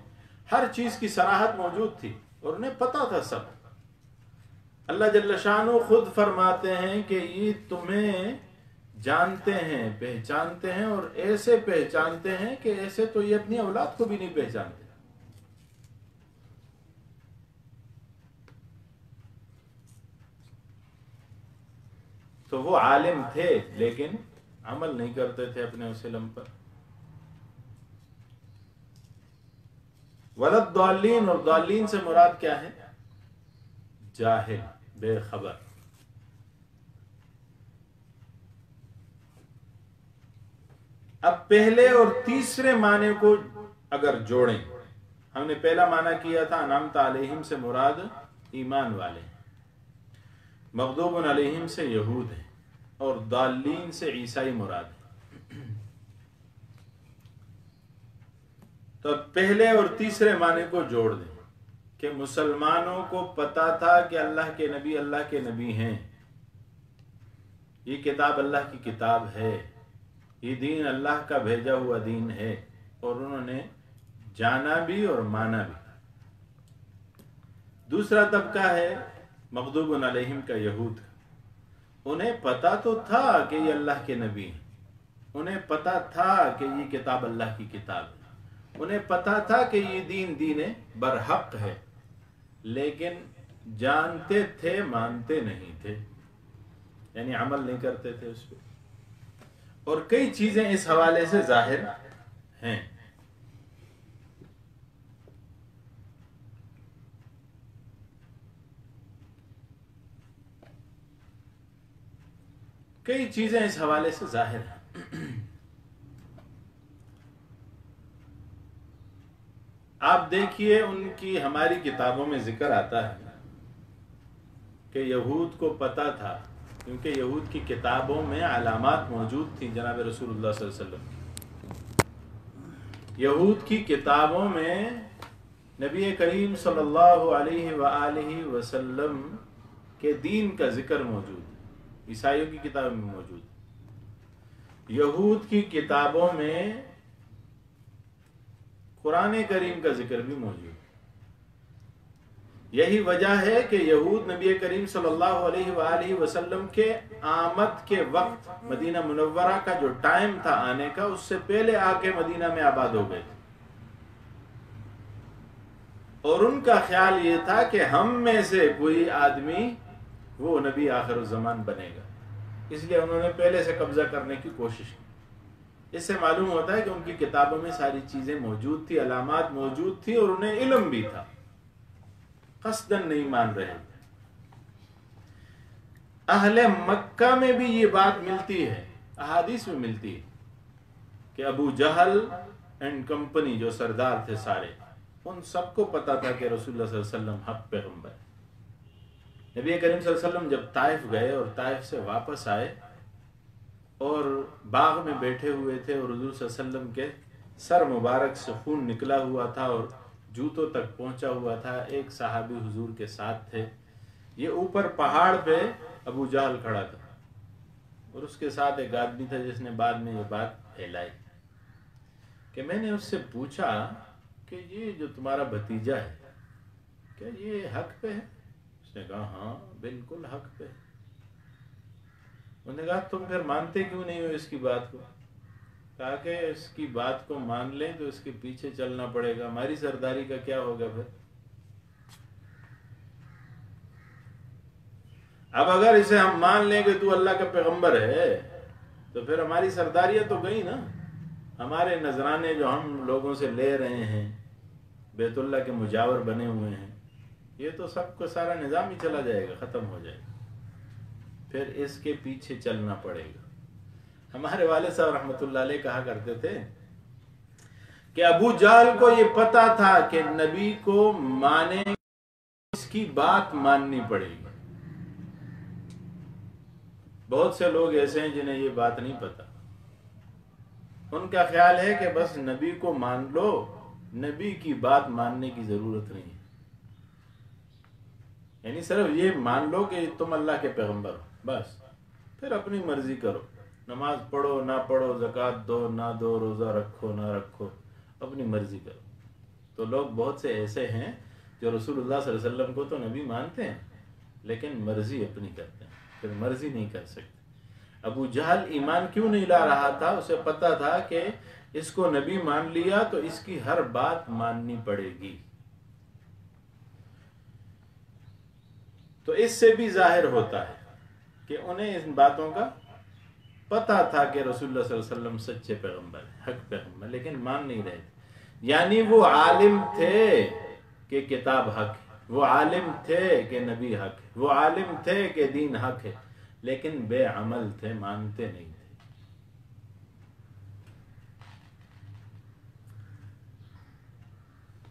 ہر چیز کی صراحت موجود تھی اور انہیں پتا تھا سب۔ اللہ جل شانہ خود فرماتے ہیں کہ یہ تمہیں جانتے ہیں، پہچانتے ہیں، اور ایسے پہچانتے ہیں کہ ایسے تو یہ اپنی اولاد کو بھی نہیں پہچانتے۔ تو وہ عالم تھے لیکن عمل نہیں کرتے تھے اپنے اس علم پر۔ ولا الضالین، اور ضالین سے مراد کیا ہے؟ جاہل، بے خبر۔ اب پہلے اور تیسرے معنی کو اگر جوڑیں، ہم نے پہلا معنی کیا تھا انعمت علیہم سے مراد ایمان والے، مغضوب علیہم سے یہود ہیں، اور ضالین سے عیسائی مراد ہے۔ تو پہلے اور تیسرے معنی کو جوڑ دیں کہ مسلمانوں کو پتا تھا کہ اللہ کے نبی ہیں، یہ کتاب اللہ کی کتاب ہے، یہ دین اللہ کا بھیجا ہوا دین ہے، اور انہوں نے جانا بھی اور مانا بھی۔ دوسرا طبقہ ہے مغضوب علیہم کا یہود، انہیں پتا تو تھا کہ یہ اللہ کے نبی ہیں، انہیں پتا تھا کہ یہ کتاب اللہ کی کتاب ہے، انہیں پتا تھا کہ یہ دین برحق ہے، لیکن جانتے تھے مانتے نہیں تھے، یعنی عمل نہیں کرتے تھے اس پہ۔ اور کئی چیزیں اس حوالے سے ظاہر ہیں۔ کئی چیزیں اس حوالے سے ظاہر ہیں۔ آپ دیکھیے ان کی ہماری کتابوں میں ذکر آتا ہے کہ یہود کو پتا تھا، کیونکہ یہود کی کتابوں میں علامات موجود تھیں جناب رسول اللہ صلی اللہ علیہ وسلم کی۔ یہود کی کتابوں میں نبی کریم صلی اللہ علیہ وآلہ وسلم کے دین کا ذکر موجود ہے، عیسائیوں کی کتابوں میں موجود ہے۔ یہود کی کتابوں میں قرآن کریم کا ذکر بھی موجود ہے۔ یہی وجہ ہے کہ یہود نبی کریم صلی اللہ علیہ وآلہ وسلم کے آمد کے وقت، مدینہ منورہ کا جو ٹائم تھا آنے کا، اس سے پہلے آ کے مدینہ میں آباد ہو گئے تھے، اور ان کا خیال یہ تھا کہ ہم میں سے کوئی آدمی وہ نبی آخر الزمان بنے گا، اس لیے انہوں نے پہلے سے قبضہ کرنے کی کوشش کی۔ اس سے معلوم ہوتا ہے کہ ان کی کتابوں میں ساری چیزیں موجود تھی، علامات موجود تھی، اور انہیں علم بھی تھا، قصدن نہیں مان رہے تھے۔ اہل مکہ میں بھی یہ بات ملتی ہے، احادیث میں ملتی ہے کہ ابو جہل اینڈ کمپنی جو سردار تھے سارے، ان سب کو پتا تھا کہ رسول اللہ صلی اللہ علیہ وسلم حق پیغمبر ہے۔ نبی کریم صلی اللہ علیہ وسلم جب طائف گئے اور طائف سے واپس آئے اور باغ میں بیٹھے ہوئے تھے، اور حضور صلی اللہ علیہ وسلم کے سر مبارک سے خون نکلا ہوا تھا اور جوتوں تک پہنچا ہوا تھا، ایک صحابی حضور کے ساتھ تھے، یہ اوپر پہاڑ پہ ابو جہل کھڑا تھا، اور اس کے ساتھ ایک آدمی تھا جس نے بعد میں یہ بات پھیلائی کہ میں نے اس سے پوچھا کہ یہ جو تمہارا بھتیجا ہے کیا یہ حق پہ ہے؟ اس نے کہا ہاں بالکل حق پہ ہے۔ انہوں نے کہا تم پھر مانتے کیوں نہیں ہو اس کی بات کو؟ تاکہ اس کی بات کو مان لیں تو اس کے پیچھے چلنا پڑے گا. ہماری سرداری کا کیا ہوگا پھر؟ اب اگر اسے ہم مان لیں کہ تو اللہ کا پیغمبر ہے تو پھر ہماری سرداریاں تو گئی نا. ہمارے نذرانے جو ہم لوگوں سے لے رہے ہیں، بیت اللہ کے مجاور بنے ہوئے ہیں، یہ تو سب کو سارا نظام ہی چلا جائے گا، ختم ہو جائے گا. پھر اس کے پیچھے چلنا پڑے گا. ہمارے والد صاحب رحمۃ اللہ علیہ کہا کرتے تھے کہ ابو جہل کو یہ پتا تھا کہ نبی کو مانے اس کی بات ماننی پڑے گی. بہت سے لوگ ایسے ہیں جنہیں یہ بات نہیں پتا. ان کا خیال ہے کہ بس نبی کو مان لو، نبی کی بات ماننے کی ضرورت نہیں ہے. یعنی صرف یہ مان لو کہ تم اللہ کے پیغمبر ہو، بس پھر اپنی مرضی کرو. نماز پڑھو نہ پڑھو، زکوٰۃ دو نہ دو، روزہ رکھو نہ رکھو، اپنی مرضی کرو. تو لوگ بہت سے ایسے ہیں جو رسول اللہ صلی اللہ علیہ وسلم کو تو نبی مانتے ہیں لیکن مرضی اپنی کرتے ہیں، پھر مرضی نہیں کر سکتے. ابو جہل ایمان کیوں نہیں لا رہا تھا؟ اسے پتا تھا کہ اس کو نبی مان لیا تو اس کی ہر بات ماننی پڑے گی. تو اس سے بھی ظاہر ہوتا ہے کہ انہیں ان باتوں کا پتا تھا کہ رسول اللہ صلی اللہ علیہ وسلم سچے پیغمبر ہیں، حق پیغمبر، لیکن مان نہیں رہے تھے. یعنی وہ عالم تھے کہ کتاب حق ہے، وہ عالم تھے کہ نبی حق ہے، وہ عالم تھے کہ دین حق ہے، لیکن بے عمل تھے، مانتے نہیں تھے.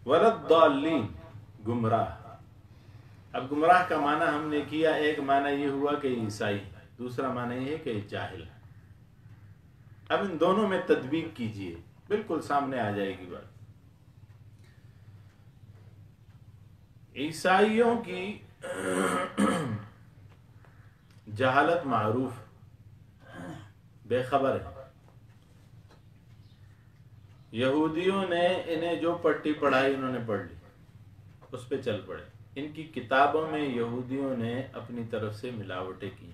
وَلَضَّالِّينَ، گمراہ. اب گمراہ کا معنی ہم نے کیا، ایک معنی یہ ہوا کہ عیسائی، دوسرا معنی یہ ہے کہ جاہل. اب ان دونوں میں تطبیق کیجئے، بالکل سامنے آ جائے گی بات. عیسائیوں کی جہالت معروف، بے خبر ہے. یہودیوں نے انہیں جو پٹی پڑھائی انہوں نے پڑھ لی، اس پہ چل پڑے. ان کی کتابوں میں یہودیوں نے اپنی طرف سے ملاوٹیں کی.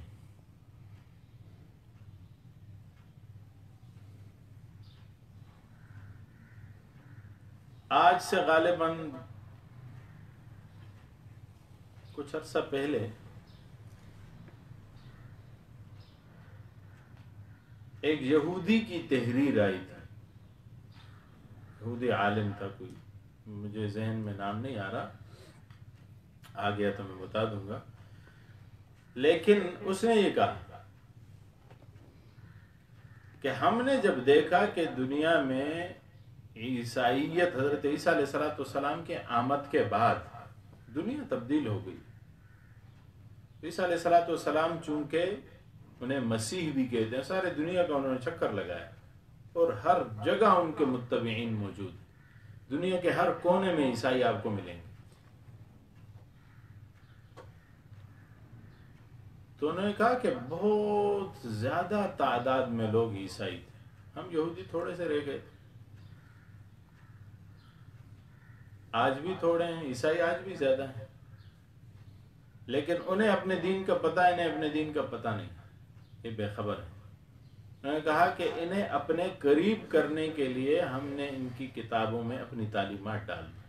آج سے غالباً کچھ عرصہ پہلے ایک یہودی کی تحریر آئی تھی. یہودی عالم تھا کوئی، مجھے ذہن میں نام نہیں آ رہا، آ گیا تو میں بتا دوں گا. لیکن اس نے یہ کہا کہ ہم نے جب دیکھا کہ دنیا میں عیسائیت، حضرت عیسیٰ علیہ السلام کے آمد کے بعد دنیا تبدیل ہو گئی. عیسیٰ علیہ السلام چونکہ انہیں مسیح بھی کہتے ہیں، سارے دنیا کا انہوں نے چکر لگایا اور ہر جگہ ان کے متبعین موجود ہیں. دنیا کے ہر کونے میں عیسائی آپ کو ملیں گے. تو انہوں نے کہا کہ بہت زیادہ تعداد میں لوگ عیسائی تھے، ہم یہودی تھوڑے سے رہ گئے تھے. آج بھی تھوڑے ہیں، عیسائی آج بھی زیادہ ہیں، لیکن انہیں اپنے دین کا پتہ، انہیں اپنے دین کا پتہ نہیں، یہ بے خبر ہے. انہوں نے کہا کہ انہیں اپنے قریب کرنے کے لیے ہم نے ان کی کتابوں میں اپنی تعلیمات ڈال دی.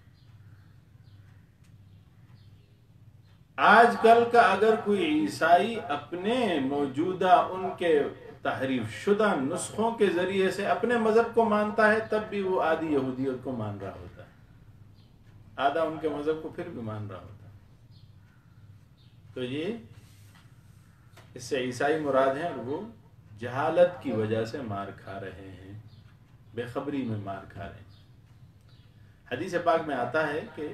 آج کل کا اگر کوئی عیسائی اپنے موجودہ ان کے تحریف شدہ نسخوں کے ذریعے سے اپنے مذہب کو مانتا ہے، تب بھی وہ آدھی یہودیت کو مان رہا ہوتا ہے، آدھا ان کے مذہب کو پھر بھی مان رہا ہوتا ہے. تو یہ اس سے عیسائی مراد ہیں، اور وہ جہالت کی وجہ سے مار کھا رہے ہیں، بے خبری میں مار کھا رہے ہیں. حدیث پاک میں آتا ہے کہ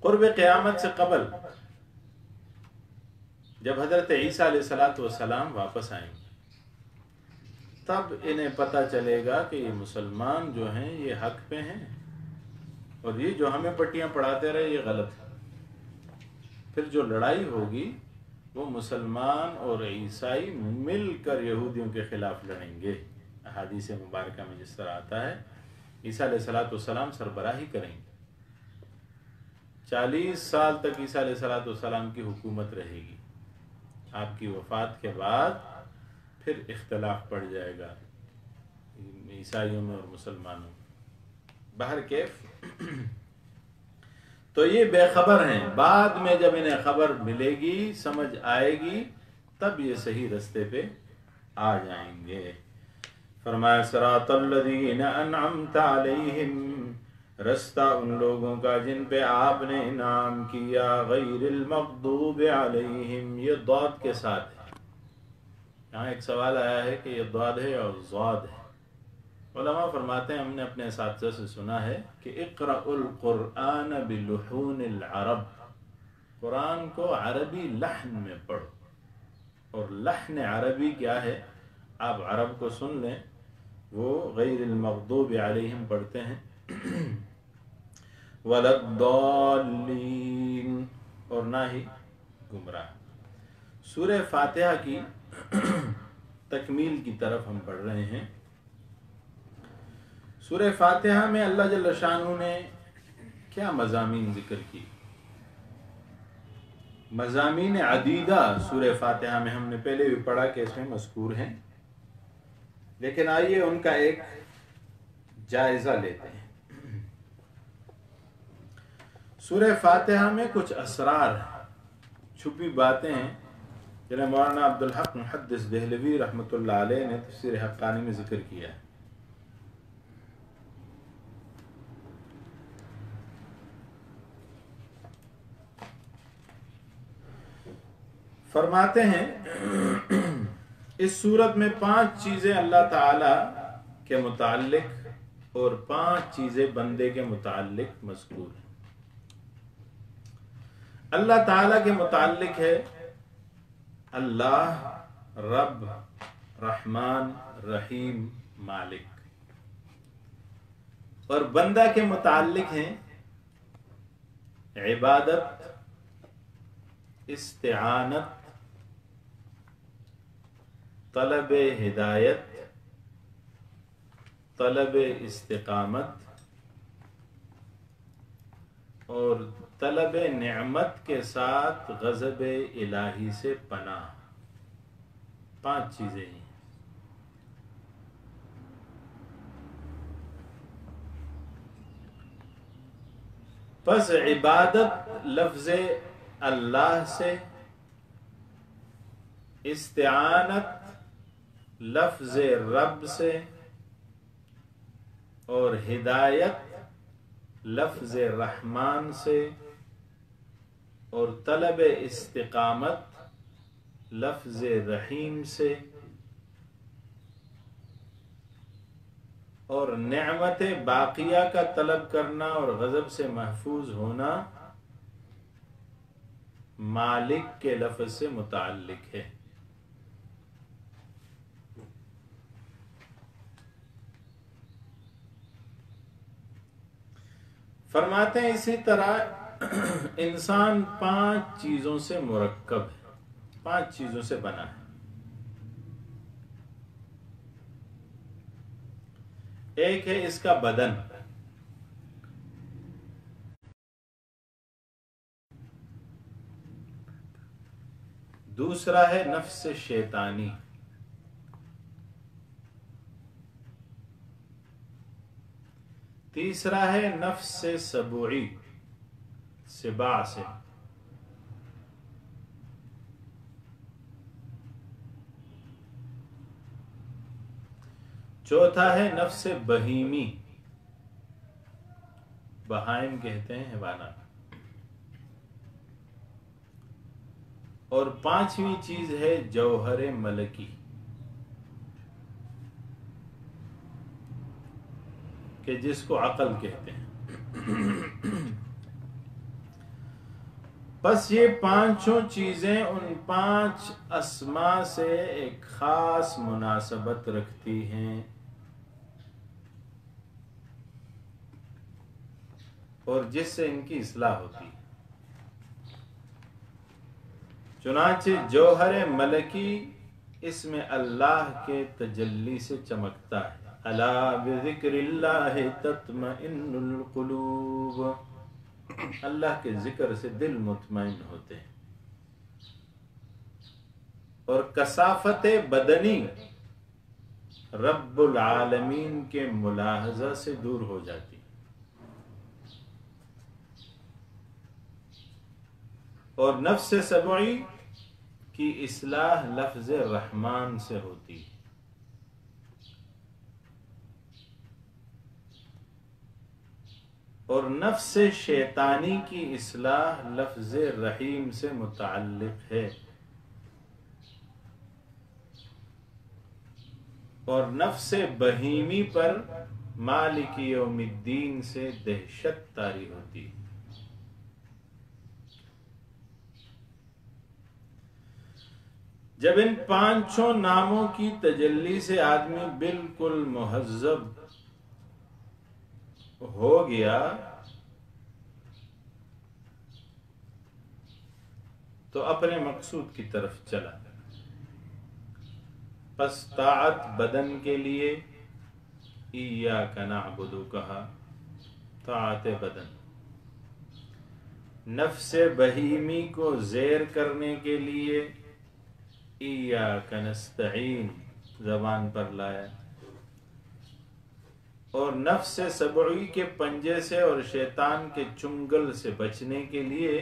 قرب قیامت سے قبل جب حضرت عیسیٰ علیہ السلام واپس آئیں گے تب انہیں پتہ چلے گا کہ یہ مسلمان جو ہیں یہ حق پہ ہیں اور یہ جو ہمیں پٹیاں پڑھاتے رہے یہ غلط ہے. پھر جو لڑائی ہوگی وہ مسلمان اور عیسائی مل کر یہودیوں کے خلاف لڑیں گے. احادیث مبارکہ میں جس طرح آتا ہے عیسیٰ علیہ السلام سربراہی کریں گے. 40 سال تک عیسیٰ علیہ السلام کی حکومت رہے گی. آپ کی وفات کے بعد پھر اختلاف پڑ جائے گا عیسائیوں میں اور مسلمانوں میں۔ بہر کیف تو یہ بے خبر ہیں، بعد میں جب انہیں خبر ملے گی، سمجھ آئے گی، تب یہ صحیح رستے پہ آ جائیں گے۔ فرمایا صراط الذین انعمت علیہم، رستہ ان لوگوں کا جن پہ آپ نے انعام کیا، غیر المغضوب علیہم، یہ ضاد کے ساتھ ہے۔ یہاں ایک سوال آیا ہے کہ یہ ضاد ہے اور ضاد ہے۔ علماء فرماتے ہیں ہم نے اپنے اساتذہ سے سنا ہے کہ اقرأ القرآن بلحون العرب، قرآن کو عربی لحن میں پڑھو، اور لحن عربی کیا ہے آپ عرب کو سن لیں، وہ غیر المغضوب علیہم پڑھتے ہیں ولا الضالین، اور نہ ہی گمراہ۔ سورہ فاتحہ کی تکمیل کی طرف ہم پڑھ رہے ہیں۔ سورہ فاتحہ میں اللہ جل شانہ نے کیا مضامین ذکر کی؟ مضامین عدیدہ سورہ فاتحہ میں ہم نے پہلے بھی پڑھا کہ اس میں مذکور ہیں، لیکن آئیے ان کا ایک جائزہ لیتے ہیں۔ سورہ فاتحہ میں کچھ اسرار ہیں، چھپی باتیں ہیں، جنہیں مولانا عبدالحق محدث دہلوی رحمۃ اللہ علیہ نے تفسیر حقانی میں ذکر کیا ہے۔ فرماتے ہیں اس صورت میں 5 چیزیں اللہ تعالی کے متعلق اور 5 چیزیں بندے کے متعلق مذکور ہیں۔ اللہ تعالی کے متعلق ہے اللہ رب رحمان رحیم مالک، اور بندہ کے متعلق ہیں عبادت، استعانت، طلب ہدایت، طلب استقامت، اور طلب نعمت کے ساتھ غضب الہی سے پناہ۔ 5 چیزیں ہیں۔ پس عبادت لفظ اللہ سے، استعانت لفظ رب سے، اور ہدایت لفظ رحمان سے، اور طلب استقامت لفظ رحیم سے، اور نعمت باقیہ کا طلب کرنا اور غضب سے محفوظ ہونا مالک کے لفظ سے متعلق ہے۔ فرماتے ہیں اسی طرح انسان 5 چیزوں سے مرکب ہے، 5 چیزوں سے بنا ہے۔ ایک ہے اس کا بدن، دوسرا ہے نفس شیطانی، تیسرا ہے نفس سبوعی، سباع سے، چوتھا ہے نفس بہیمی، بہائم کہتے ہیں حیوانات، اور 5ویں چیز ہے جوہر ملکی، کہ جس کو عقل کہتے ہیں۔ بس یہ 5 چیزیں ان 5 اسماء سے ایک خاص مناسبت رکھتی ہیں، اور جس سے ان کی اصلاح ہوتی ہے۔ چنانچہ جوہر ملکی اس میں اللہ کے تجلی سے چمکتا ہے۔ الا بذکر اللہ تطمئن القلوب، اللہ کے ذکر سے دل مطمئن ہوتے ہیں۔ اور کثافت بدنی رب العالمین کے ملاحظہ سے دور ہو جاتی، اور نفس سبعی کی اصلاح لفظ رحمان سے ہوتی ہے، اور نفس شیطانی کی اصلاح لفظ رحیم سے متعلق ہے، اور نفس بہیمی پر مالک یوم الدین سے دہشت طاری ہوتی ہے۔ جب ان پانچوں ناموں کی تجلی سے آدمی بالکل مہذب ہو گیا تو اپنے مقصود کی طرف چلا۔ پس طاعت بدن کے لیے ایاک نعبد کہا، طاعت بدن، نفس بہیمی کو زیر کرنے کے لیے ایاک نستعین زبان پر لایا، اور نفس سبعی کے پنجے سے اور شیطان کے چنگل سے بچنے کے لیے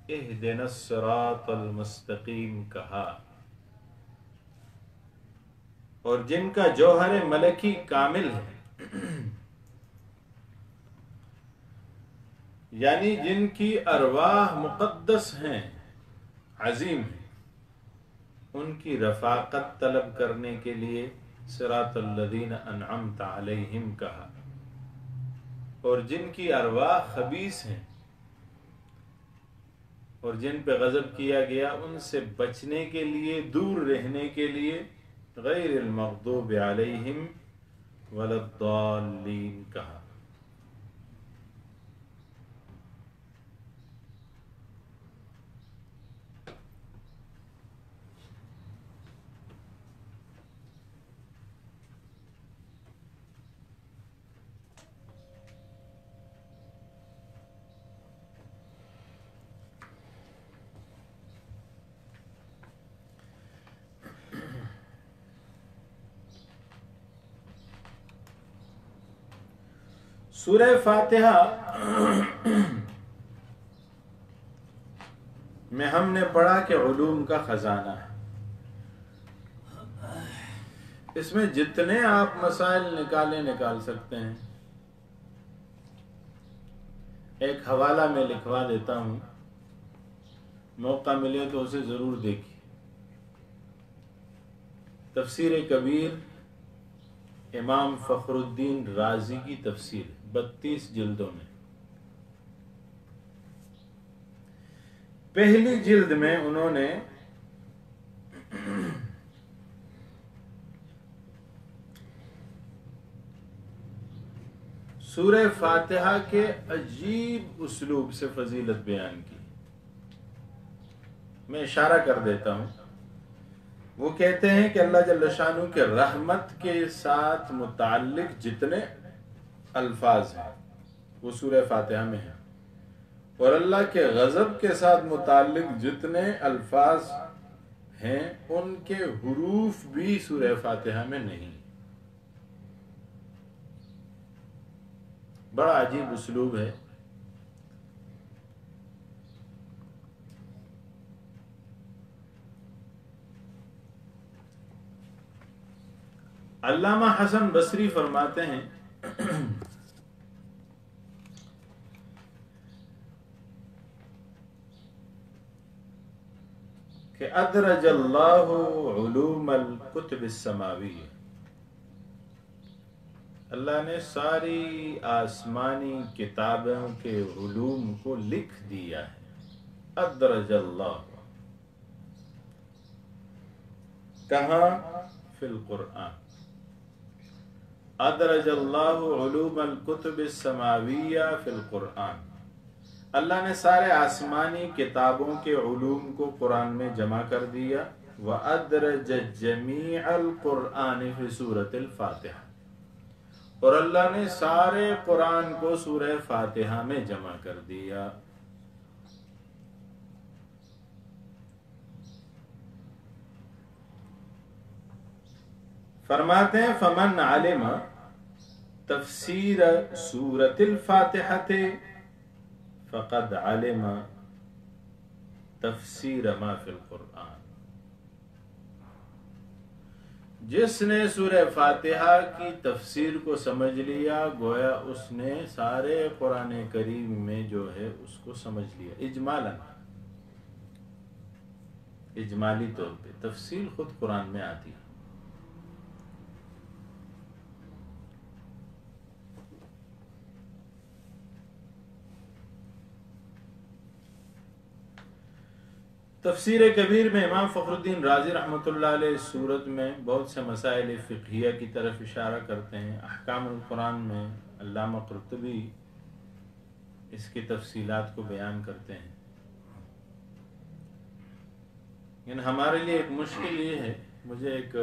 اہدنا الصراط المستقیم کہا، اور جن کا جوہر ملکی کامل ہے، یعنی جن کی ارواح مقدس ہیں، عظیم ہیں، ان کی رفاقت طلب کرنے کے لیے صراط الذین انعمت علیہم کہا، اور جن کی ارواح خبیث ہیں اور جن پہ غضب کیا گیا ان سے بچنے کے لیے، دور رہنے کے لیے غیر المغضوب علیہم ولا الضالین کہا۔ سورہ فاتحہ میں ہم نے پڑھا کہ علوم کا خزانہ ہے، اس میں جتنے آپ مسائل نکال سکتے ہیں۔ ایک حوالہ میں لکھوا دیتا ہوں، موقع ملے تو اسے ضرور دیکھیے۔ تفسیر کبیر امام فخر الدین رازی کی تفسیر 32 جلدوں میں۔ پہلی جلد میں انہوں نے سورہ فاتحہ کے عجیب اسلوب سے فضیلت بیان کی۔ میں اشارہ کر دیتا ہوں۔ وہ کہتے ہیں کہ اللہ جل شانہ کے رحمت کے ساتھ متعلق جتنے الفاظ ہیں وہ سورہ فاتحہ میں ہیں، اور اللہ کے غضب کے ساتھ متعلق جتنے الفاظ ہیں ان کے حروف بھی سورہ فاتحہ میں نہیں۔ بڑا عجیب اسلوب ہے۔ علامہ حسن بصری فرماتے ہیں کہ ادرج اللہ علوم الکتب السماویہ، اللہ نے ساری آسمانی کتابوں کے علوم کو لکھ دیا ہے۔ ادرج اللہ، کہاں؟ فی القرآن۔ ادرج اللہ علوم الکتب السماویہ فی القرآن، اللہ نے سارے آسمانی کتابوں کے علوم کو قرآن میں جمع کر دیا۔ وَأَدْرَجَ جَمِيعَ الْقُرْآنِ فِي سُورَةِ الْفَاتِحَةِ، اور اللہ نے سارے قرآن کو سورہ فاتحہ میں جمع کر دیا۔ فرماتے ہیں فمن علم تفسیر سورۃ الفاتحہ فقد علم تفسیر ما فی القرآن، جس نے سورہ فاتحہ کی تفسیر کو سمجھ لیا گویا اس نے سارے قرآن کریم میں جو ہے اس کو سمجھ لیا اجمالی طور پہ۔ تفسیر خود قرآن میں آتی ہے۔ تفسیر کبیر میں امام فخر الدین رازی رحمۃ اللہ علیہ اس صورت میں بہت سے مسائل فقہیہ کی طرف اشارہ کرتے ہیں۔ احکام القرآن میں علامہ قرطبی اس کی تفصیلات کو بیان کرتے ہیں۔ لیکن ہمارے لیے ایک مشکل یہ ہے، مجھے ایک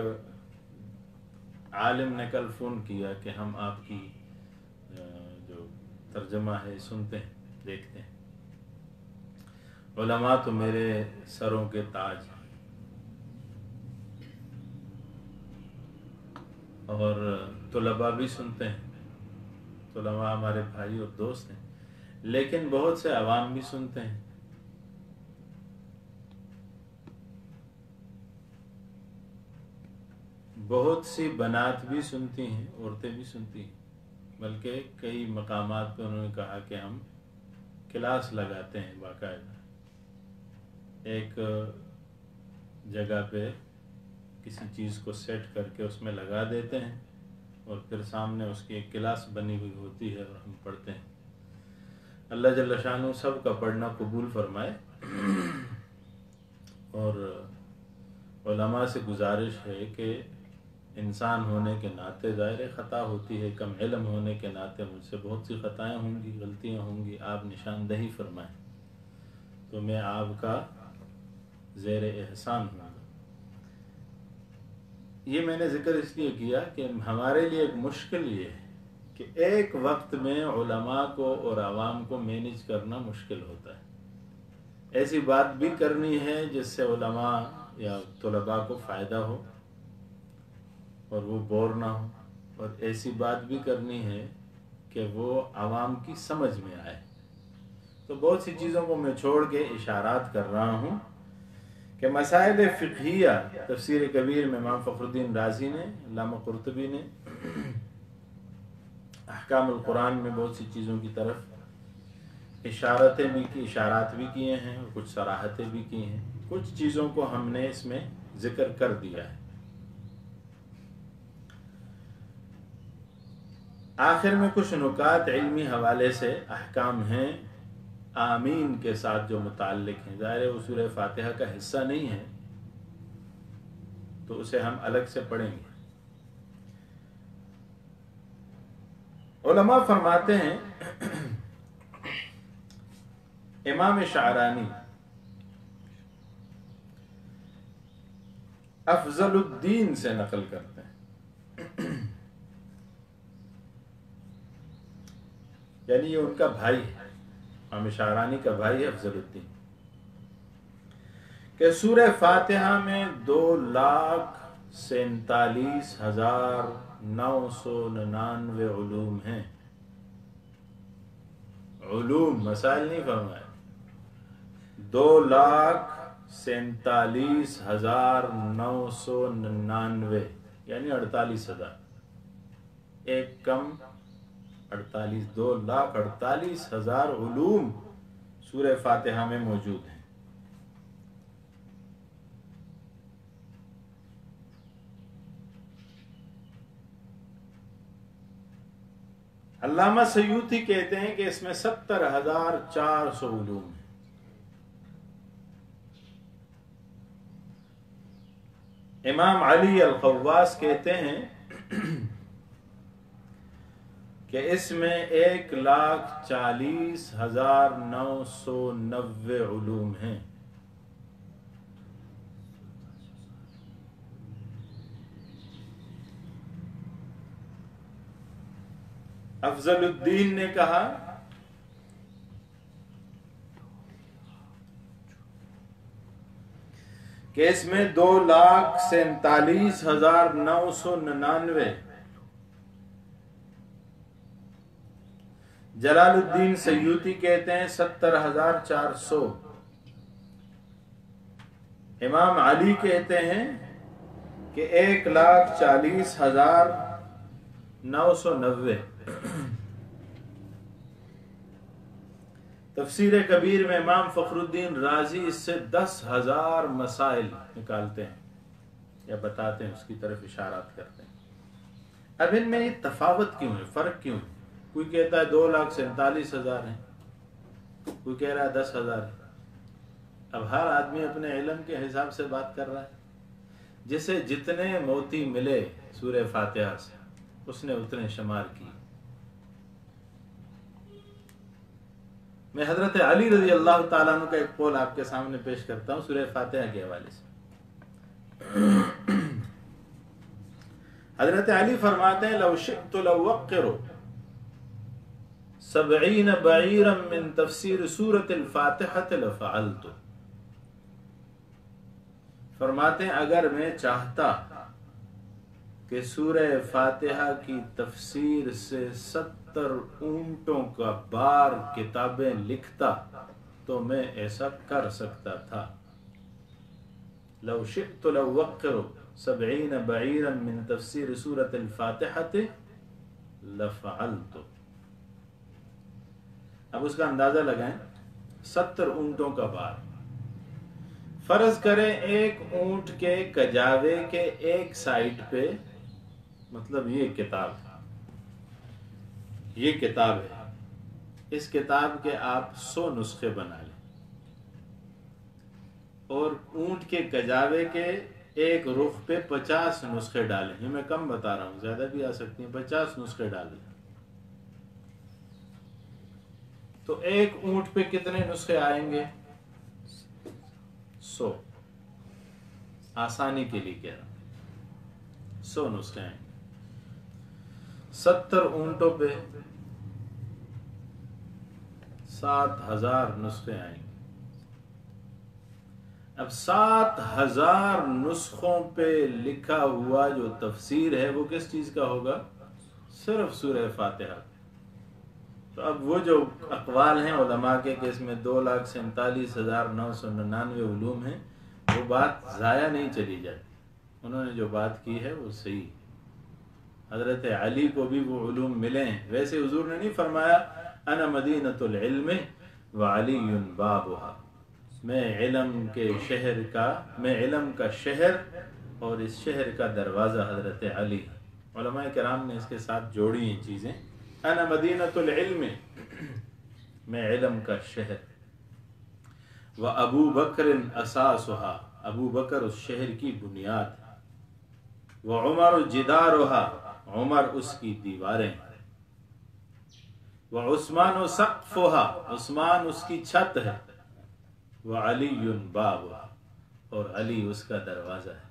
عالم نے کل فون کیا کہ ہم آپ کی جو ترجمہ ہے سنتے ہیں، دیکھتے ہیں۔ علماء تو میرے سروں کے تاج ہیں اور طلباء بھی سنتے ہیں، طلباء ہمارے بھائی اور دوست ہیں، لیکن بہت سے عوام بھی سنتے ہیں۔ بہت سی بنات بھی سنتی ہیں، عورتیں بھی سنتی ہیں، بلکہ کئی مقامات پہ انہوں نے کہا کہ ہم کلاس لگاتے ہیں، باقاعدہ ایک جگہ پہ کسی چیز کو سیٹ کر کے اس میں لگا دیتے ہیں اور پھر سامنے اس کی ایک کلاس بنی ہوئی ہوتی ہے اور ہم پڑھتے ہیں۔ اللہ جل شانہ سب کا پڑھنا قبول فرمائے، اور علماء سے گزارش ہے کہ انسان ہونے کے ناطے ظاہر خطا ہوتی ہے، کم علم ہونے کے ناطے مجھ سے بہت سی خطائیں ہوں گی، غلطیاں ہوں گی، آپ نشاندہی فرمائیں تو میں آپ کا زیر احسان ہوں گا۔ یہ میں نے ذکر اس لیے کیا کہ ہمارے لیے ایک مشکل یہ ہے کہ ایک وقت میں علماء کو اور عوام کو مینیج کرنا مشکل ہوتا ہے۔ ایسی بات بھی کرنی ہے جس سے علماء یا طلباء کو فائدہ ہو اور وہ بور نہ ہو، اور ایسی بات بھی کرنی ہے کہ وہ عوام کی سمجھ میں آئے۔ تو بہت سی چیزوں کو میں چھوڑ کے اشارات کر رہا ہوں کہ مسائل فقہیہ تفسیر کبیر میں امام فخر الدین رازی نے، علامہ قرطبی نے احکام القرآن میں بہت سی چیزوں کی طرف اشارات بھی کیے ہیں اور کچھ صراحتیں بھی کی ہیں، کچھ چیزوں کو ہم نے اس میں ذکر کر دیا ہے۔ آخر میں کچھ نکات علمی حوالے سے احکام ہیں آمین کے ساتھ جو متعلق ہیں، ظاہر وہ سورہ فاتحہ کا حصہ نہیں ہے تو اسے ہم الگ سے پڑھیں گے۔ علماء فرماتے ہیں، امام شعرانی افضل الدین سے نقل کرتے ہیں، یعنی یہ ان کا بھائی ہے، امام شعرانی کا بھائی ہے افضل الدین، کہ سورہ فاتحہ میں 2,47,999 علوم ہیں۔ علوم مسائل نہیں فرمائے، 2,47,999 یعنی 48,000، ایک کم 48، 2,48,000 علوم سورہ فاتحہ میں موجود ہیں۔ علامہ سیوطی کہتے ہیں کہ اس میں 70,400 علوم ہیں۔ امام علی الخواص کہتے ہیں کہ اس میں 1,40,990 علوم ہیں۔ افضل الدین نے کہا کہ اس میں 2,47,999، جلال الدین سیوطی کہتے ہیں 70,400، امام علی کہتے ہیں کہ 1,40,990۔ تفسیر کبیر میں امام فخر الدین رازی اس سے 10,000 مسائل نکالتے ہیں یا بتاتے ہیں، اس کی طرف اشارات کرتے ہیں۔ اب ان میں یہ تفاوت کیوں ہے، فرق کیوں ہے؟ کوئی کہتا ہے 2,47,000 ہیں، کوئی کہہ رہا ہے 10,000 ہے۔ اب ہر آدمی اپنے علم کے حساب سے بات کر رہا ہے، جسے جتنے موتی ملے سورہ فاتحہ سے اس نے اتنے شمار کی۔ میں حضرت علی رضی اللہ تعالیٰ عنہ کا ایک قول آپ کے سامنے پیش کرتا ہوں سورہ فاتحہ کے حوالے سے۔ حضرت علی فرماتے ہیں لو شئت لوقر 70 بعیرا من تفسیر سورۃ الفاتحہ لفعلت۔ فرماتے ہیں اگر میں چاہتا کہ سورہ فاتحہ کی تفسیر سے 70 اونٹوں کا بار کتابیں لکھتا تو میں ایسا کر سکتا تھا۔ لو شئت لوقر 70 بعیرا من تفسیر سورۃ الفاتحہ لفعلت۔ اب اس کا اندازہ لگائیں، 70 اونٹوں کا بار، فرض کریں ایک اونٹ کے کجاوے کے ایک سائٹ پہ، مطلب یہ کتاب ہے، اس کتاب کے آپ 100 نسخے بنا لیں، اور اونٹ کے کجاوے کے ایک رخ پہ 50 نسخے ڈالیں، یہ میں کم بتا رہا ہوں، زیادہ بھی آ سکتی ہیں، 50 نسخے ڈالیں تو ایک اونٹ پہ کتنے نسخے آئیں گے؟ 100۔ آسانی کے لیے کہہ رہا ہوں، 100 نسخے آئیں گے، 70 اونٹوں پہ 7,000 نسخے آئیں گے۔ اب 7,000 نسخوں پہ لکھا ہوا جو تفسیر ہے وہ کس چیز کا ہوگا؟ صرف سورہ فاتحہ۔ تو اب وہ جو اقوال ہیں علماء کے کہ اس میں 2,47,999 علوم ہیں، وہ بات ضائع نہیں چلی جاتی، انہوں نے جو بات کی ہے وہ صحیح۔ حضرت علی کو بھی وہ علوم ملے ہیں، ویسے حضور نے نہیں فرمایا انا مدینۃ العلم وعلی بابها، میں علم کا شہر اور اس شہر کا دروازہ حضرت علی۔ علماء کرام نے اس کے ساتھ جوڑی ہیں چیزیں، انا مدینۃ العلم، میں علم کا شہر، وابو بکر اساسها، ابو بکر اس شہر کی بنیاد، وعمر جدارها، عمر اس کی دیواریں، وعثمان سقفها، عثمان اس کی چھت ہے، وعلی بابها، اور علی اس کا دروازہ ہے۔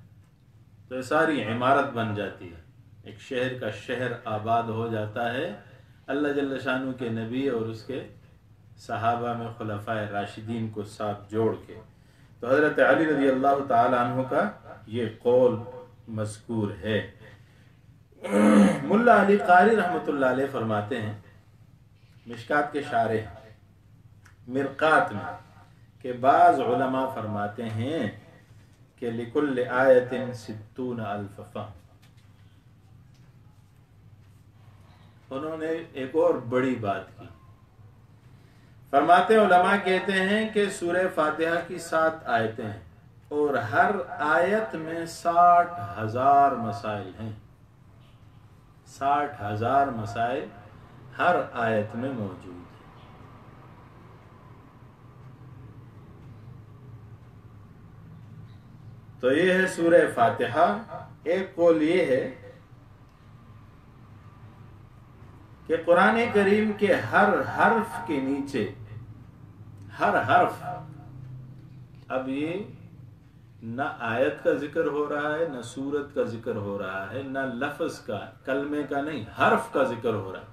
تو یہ ساری عمارت بن جاتی ہے، ایک شہر کا شہر آباد ہو جاتا ہے اللہ جل شانہ کے نبی اور اس کے صحابہ میں خلفائے راشدین کو ساتھ جوڑ کے۔ تو حضرت علی رضی اللہ تعالی عنہ کا یہ قول مذکور ہے۔ ملا علی قاری رحمۃ اللہ علیہ فرماتے ہیں، مشکات کے شارح مرقات میں، کہ بعض علماء فرماتے ہیں کہ لکل آیت 60,000 فہم۔ انہوں نے ایک اور بڑی بات کی، فرماتے علماء کہتے ہیں کہ سورہ فاتحہ کی 7 آیتیں ہیں اور ہر آیت میں 60,000 مسائل ہیں، 60,000 مسائل ہر آیت میں موجود ہیں۔ تو یہ ہے سورہ فاتحہ۔ ایک قول یہ ہے کہ قرآن کریم کے ہر حرف کے نیچے، ہر حرف، اب یہ نہ آیت کا ذکر ہو رہا ہے، نہ سورت کا ذکر ہو رہا ہے، نہ لفظ کا، کلمے کا نہیں، حرف کا ذکر ہو رہا ہے۔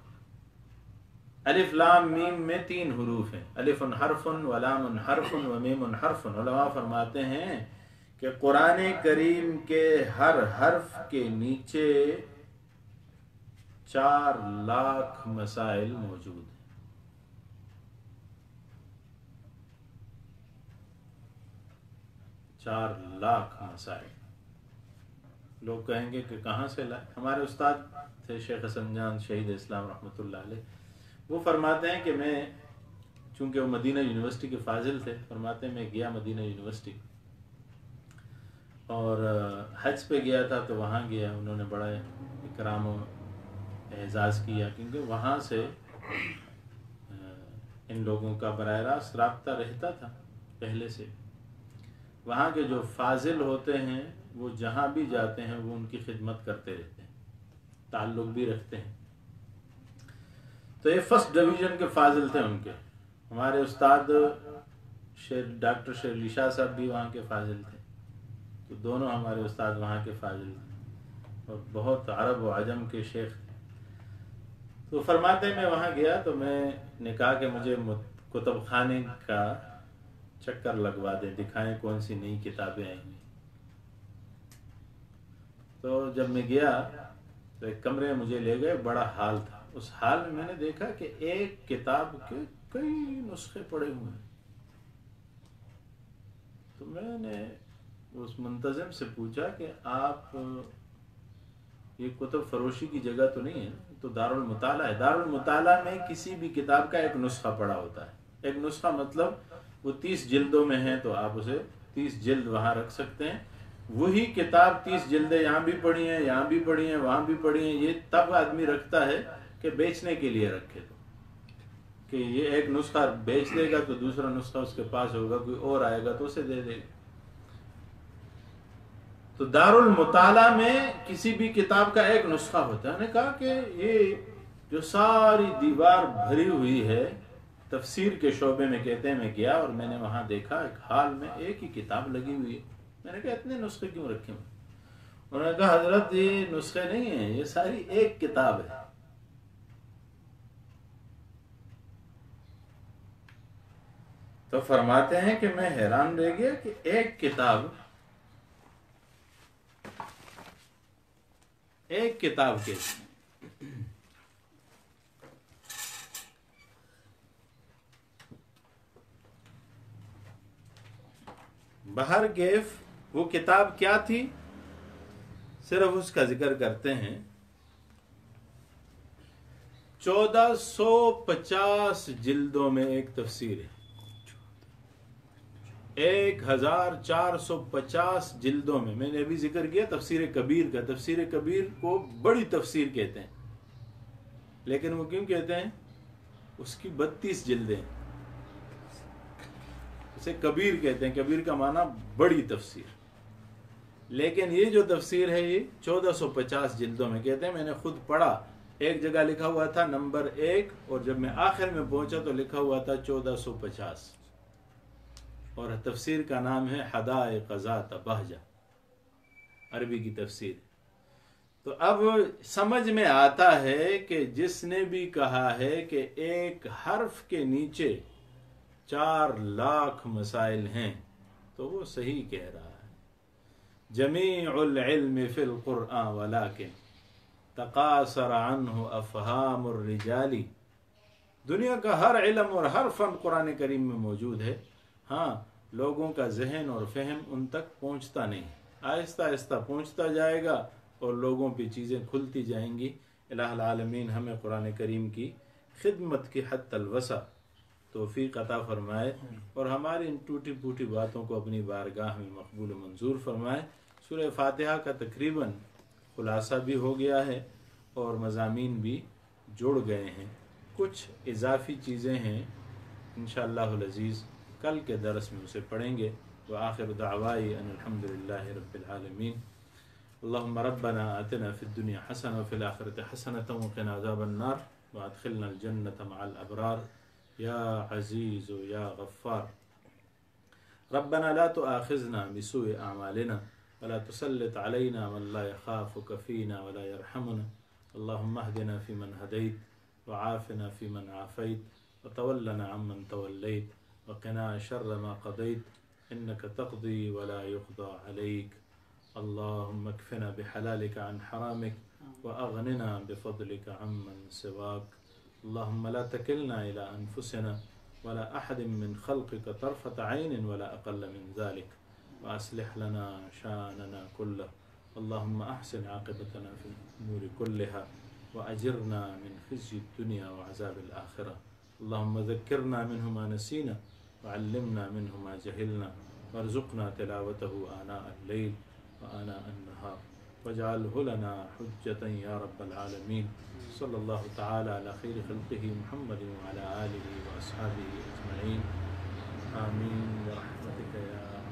الف لام میم میں 3 حروف ہیں، الف حرف ولام حرف ومیم حرف۔ علماء فرماتے ہیں کہ قرآن کریم کے ہر حرف کے نیچے 4 لاکھ مسائل موجود ہیں۔ 4 لاکھ مسائل۔ لوگ کہیں گے کہ کہاں سے لائے؟ ہمارے استاد تھے شیخ حسن جان شہید اسلام رحمۃ اللہ علیہ، وہ فرماتے ہیں کہ میں، چونکہ وہ مدینہ یونیورسٹی کے فاضل تھے، فرماتے ہیں میں گیا مدینہ یونیورسٹی اور حج پہ گیا تھا، تو وہاں گیا، انہوں نے بڑا اکرام و اعزاز کیا، کیونکہ وہاں سے ان لوگوں کا براہ راست رابطہ رہتا تھا پہلے سے۔ وہاں کے جو فاضل ہوتے ہیں وہ جہاں بھی جاتے ہیں وہ ان کی خدمت کرتے رہتے ہیں، تعلق بھی رکھتے ہیں۔ تو یہ فرسٹ ڈویژن کے فاضل تھے ان کے۔ ہمارے استاد ڈاکٹر شیر علی شاہ صاحب بھی وہاں کے فاضل تھے، تو دونوں ہمارے استاد وہاں کے فاضل تھے اور بہت عرب و عجم کے شیخ تھے۔ تو فرماتے ہیں میں وہاں گیا تو میں نے کہا کہ مجھے کتب خانے کا چکر لگوا دیں، دکھائیں کون سی نئی کتابیں آئی ہیں۔ تو جب میں گیا تو ایک کمرے میں مجھے لے گئے، بڑا ہال تھا، اس ہال میں میں نے دیکھا کہ ایک کتاب کے کئی نسخے پڑے ہوئے ہیں۔ تو میں نے اس منتظم سے پوچھا کہ آپ یہ کتب فروشی کی جگہ تو نہیں ہے؟ تو دارالمطالعہ ہے، دارالمطالعہ میں کسی بھی کتاب کا ایک نسخہ پڑا ہوتا ہے۔ ایک نسخہ مطلب وہ 30 جلدوں میں ہے تو آپ اسے 30 جلد وہاں رکھ سکتے ہیں۔ وہی کتاب 30 جلدیں یہاں بھی پڑھی ہیں، یہاں بھی پڑھی ہیں، وہاں بھی پڑھی ہیں، یہ تب آدمی رکھتا ہے کہ بیچنے کے لیے رکھے، تو کہ یہ ایک نسخہ بیچ دے گا تو دوسرا نسخہ اس کے پاس ہوگا، کوئی اور آئے گا تو اسے دے دے گا۔ تو دارالمطالعہ میں کسی بھی کتاب کا ایک نسخہ ہوتا ہے۔ میں نے کہا کہ یہ جو ساری دیوار بھری ہوئی ہے، تفسیر کے شعبے میں کہتے ہیں، میں گیا اور میں نے وہاں دیکھا ایک حال میں ایک ہی کتاب لگی ہوئی ہے۔ میں نے کہا اتنے نسخے کیوں رکھے ہوئے؟ انہوں نے کہا حضرت یہ نسخے نہیں ہیں، یہ ساری ایک کتاب ہے۔ تو فرماتے ہیں کہ میں حیران رہ گیا کہ ایک کتاب کے بہر کیف وہ کتاب کیا تھی، صرف اس کا ذکر کرتے ہیں۔ 1450 جلدوں میں ایک تفسیر ہے، 1450 جلدوں میں نے ابھی ذکر کیا تفسیر کبیر کا۔ تفسیر کبیر کو بڑی تفسیر کہتے ہیں، لیکن وہ کیوں کہتے ہیں؟ اس کی 32 جلدیں، اسے کبیر کہتے ہیں، کبیر کا معنی بڑی تفسیر۔ لیکن یہ جو تفسیر ہے یہ 1450 جلدوں میں کہتے ہیں۔ میں نے خود پڑھا، ایک جگہ لکھا ہوا تھا نمبر 1 اور جب میں آخر میں پہنچا تو لکھا ہوا تھا 1450، اور تفسیر کا نام ہے حدائق ذات بہجہ، عربی کی تفسیر۔ تو اب سمجھ میں آتا ہے کہ جس نے بھی کہا ہے کہ ایک حرف کے نیچے 4 لاکھ مسائل ہیں تو وہ صحیح کہہ رہا ہے۔ جمیع العلم فی القرآن ولکن تقاصر عنہ افہام الرجال۔ دنیا کا ہر علم اور ہر فن قرآن کریم میں موجود ہے، ہاں لوگوں کا ذہن اور فہم ان تک پہنچتا نہیں، آہستہ آہستہ پہنچتا جائے گا اور لوگوں پہ چیزیں کھلتی جائیں گی۔ الہ العالمین ہمیں قرآن کریم کی خدمت کی حد الوسع توفیق عطا فرمائے اور ہماری ان ٹوٹی پھوٹی باتوں کو اپنی بارگاہ میں مقبول و منظور فرمائے۔ سورہ فاتحہ کا تقریباً خلاصہ بھی ہو گیا ہے اور مضامین بھی جڑ گئے ہیں، کچھ اضافی چیزیں ہیں انشاءاللہ العزیز کل کے درس میں اسے پڑھیں گے۔ وآخر دعوائی ان الحمدللہ رب العالمین۔ اللہم ربنا آتنا فی الدنیا حسنہ وفی الآخرۃ حسنۃ وقنا عذاب النار وادخلنا الجنۃ مع الابرار یا عزیز یا غفار۔ ربنا لا تؤاخذنا بسوء اعمالنا ولا تسلط علينا من لا يخافك فينا ولا يرحمنا۔ اللهم اهدنا فيمن هديت وعافنا فيمن عافيت وتولنا عمن توليت وقنا شر ما قضيت إنك تقضي ولا يقضى عليك. اللهم اكفنا بحلالك عن حرامك وأغننا بفضلك عمن سواك. اللهم لا تكلنا إلى أنفسنا ولا أحد من خلقك طرفة عين ولا أقل من ذلك، وأصلح لنا شأننا كله. اللهم أحسن عاقبتنا في الأمور كلها وأجرنا من خزي الدنيا وعذاب الآخرة. اللهم ذكرنا منه ما نسينا وعلمنا منه ما جهلنا وارزقنا تلاوته آناء الليل وآناء النهار واجعله لنا حجة يا رب العالمين. صلى الله تعالى على خير خلقه محمد وعلى آله وأصحابه أجمعين. آمين برحمتك يا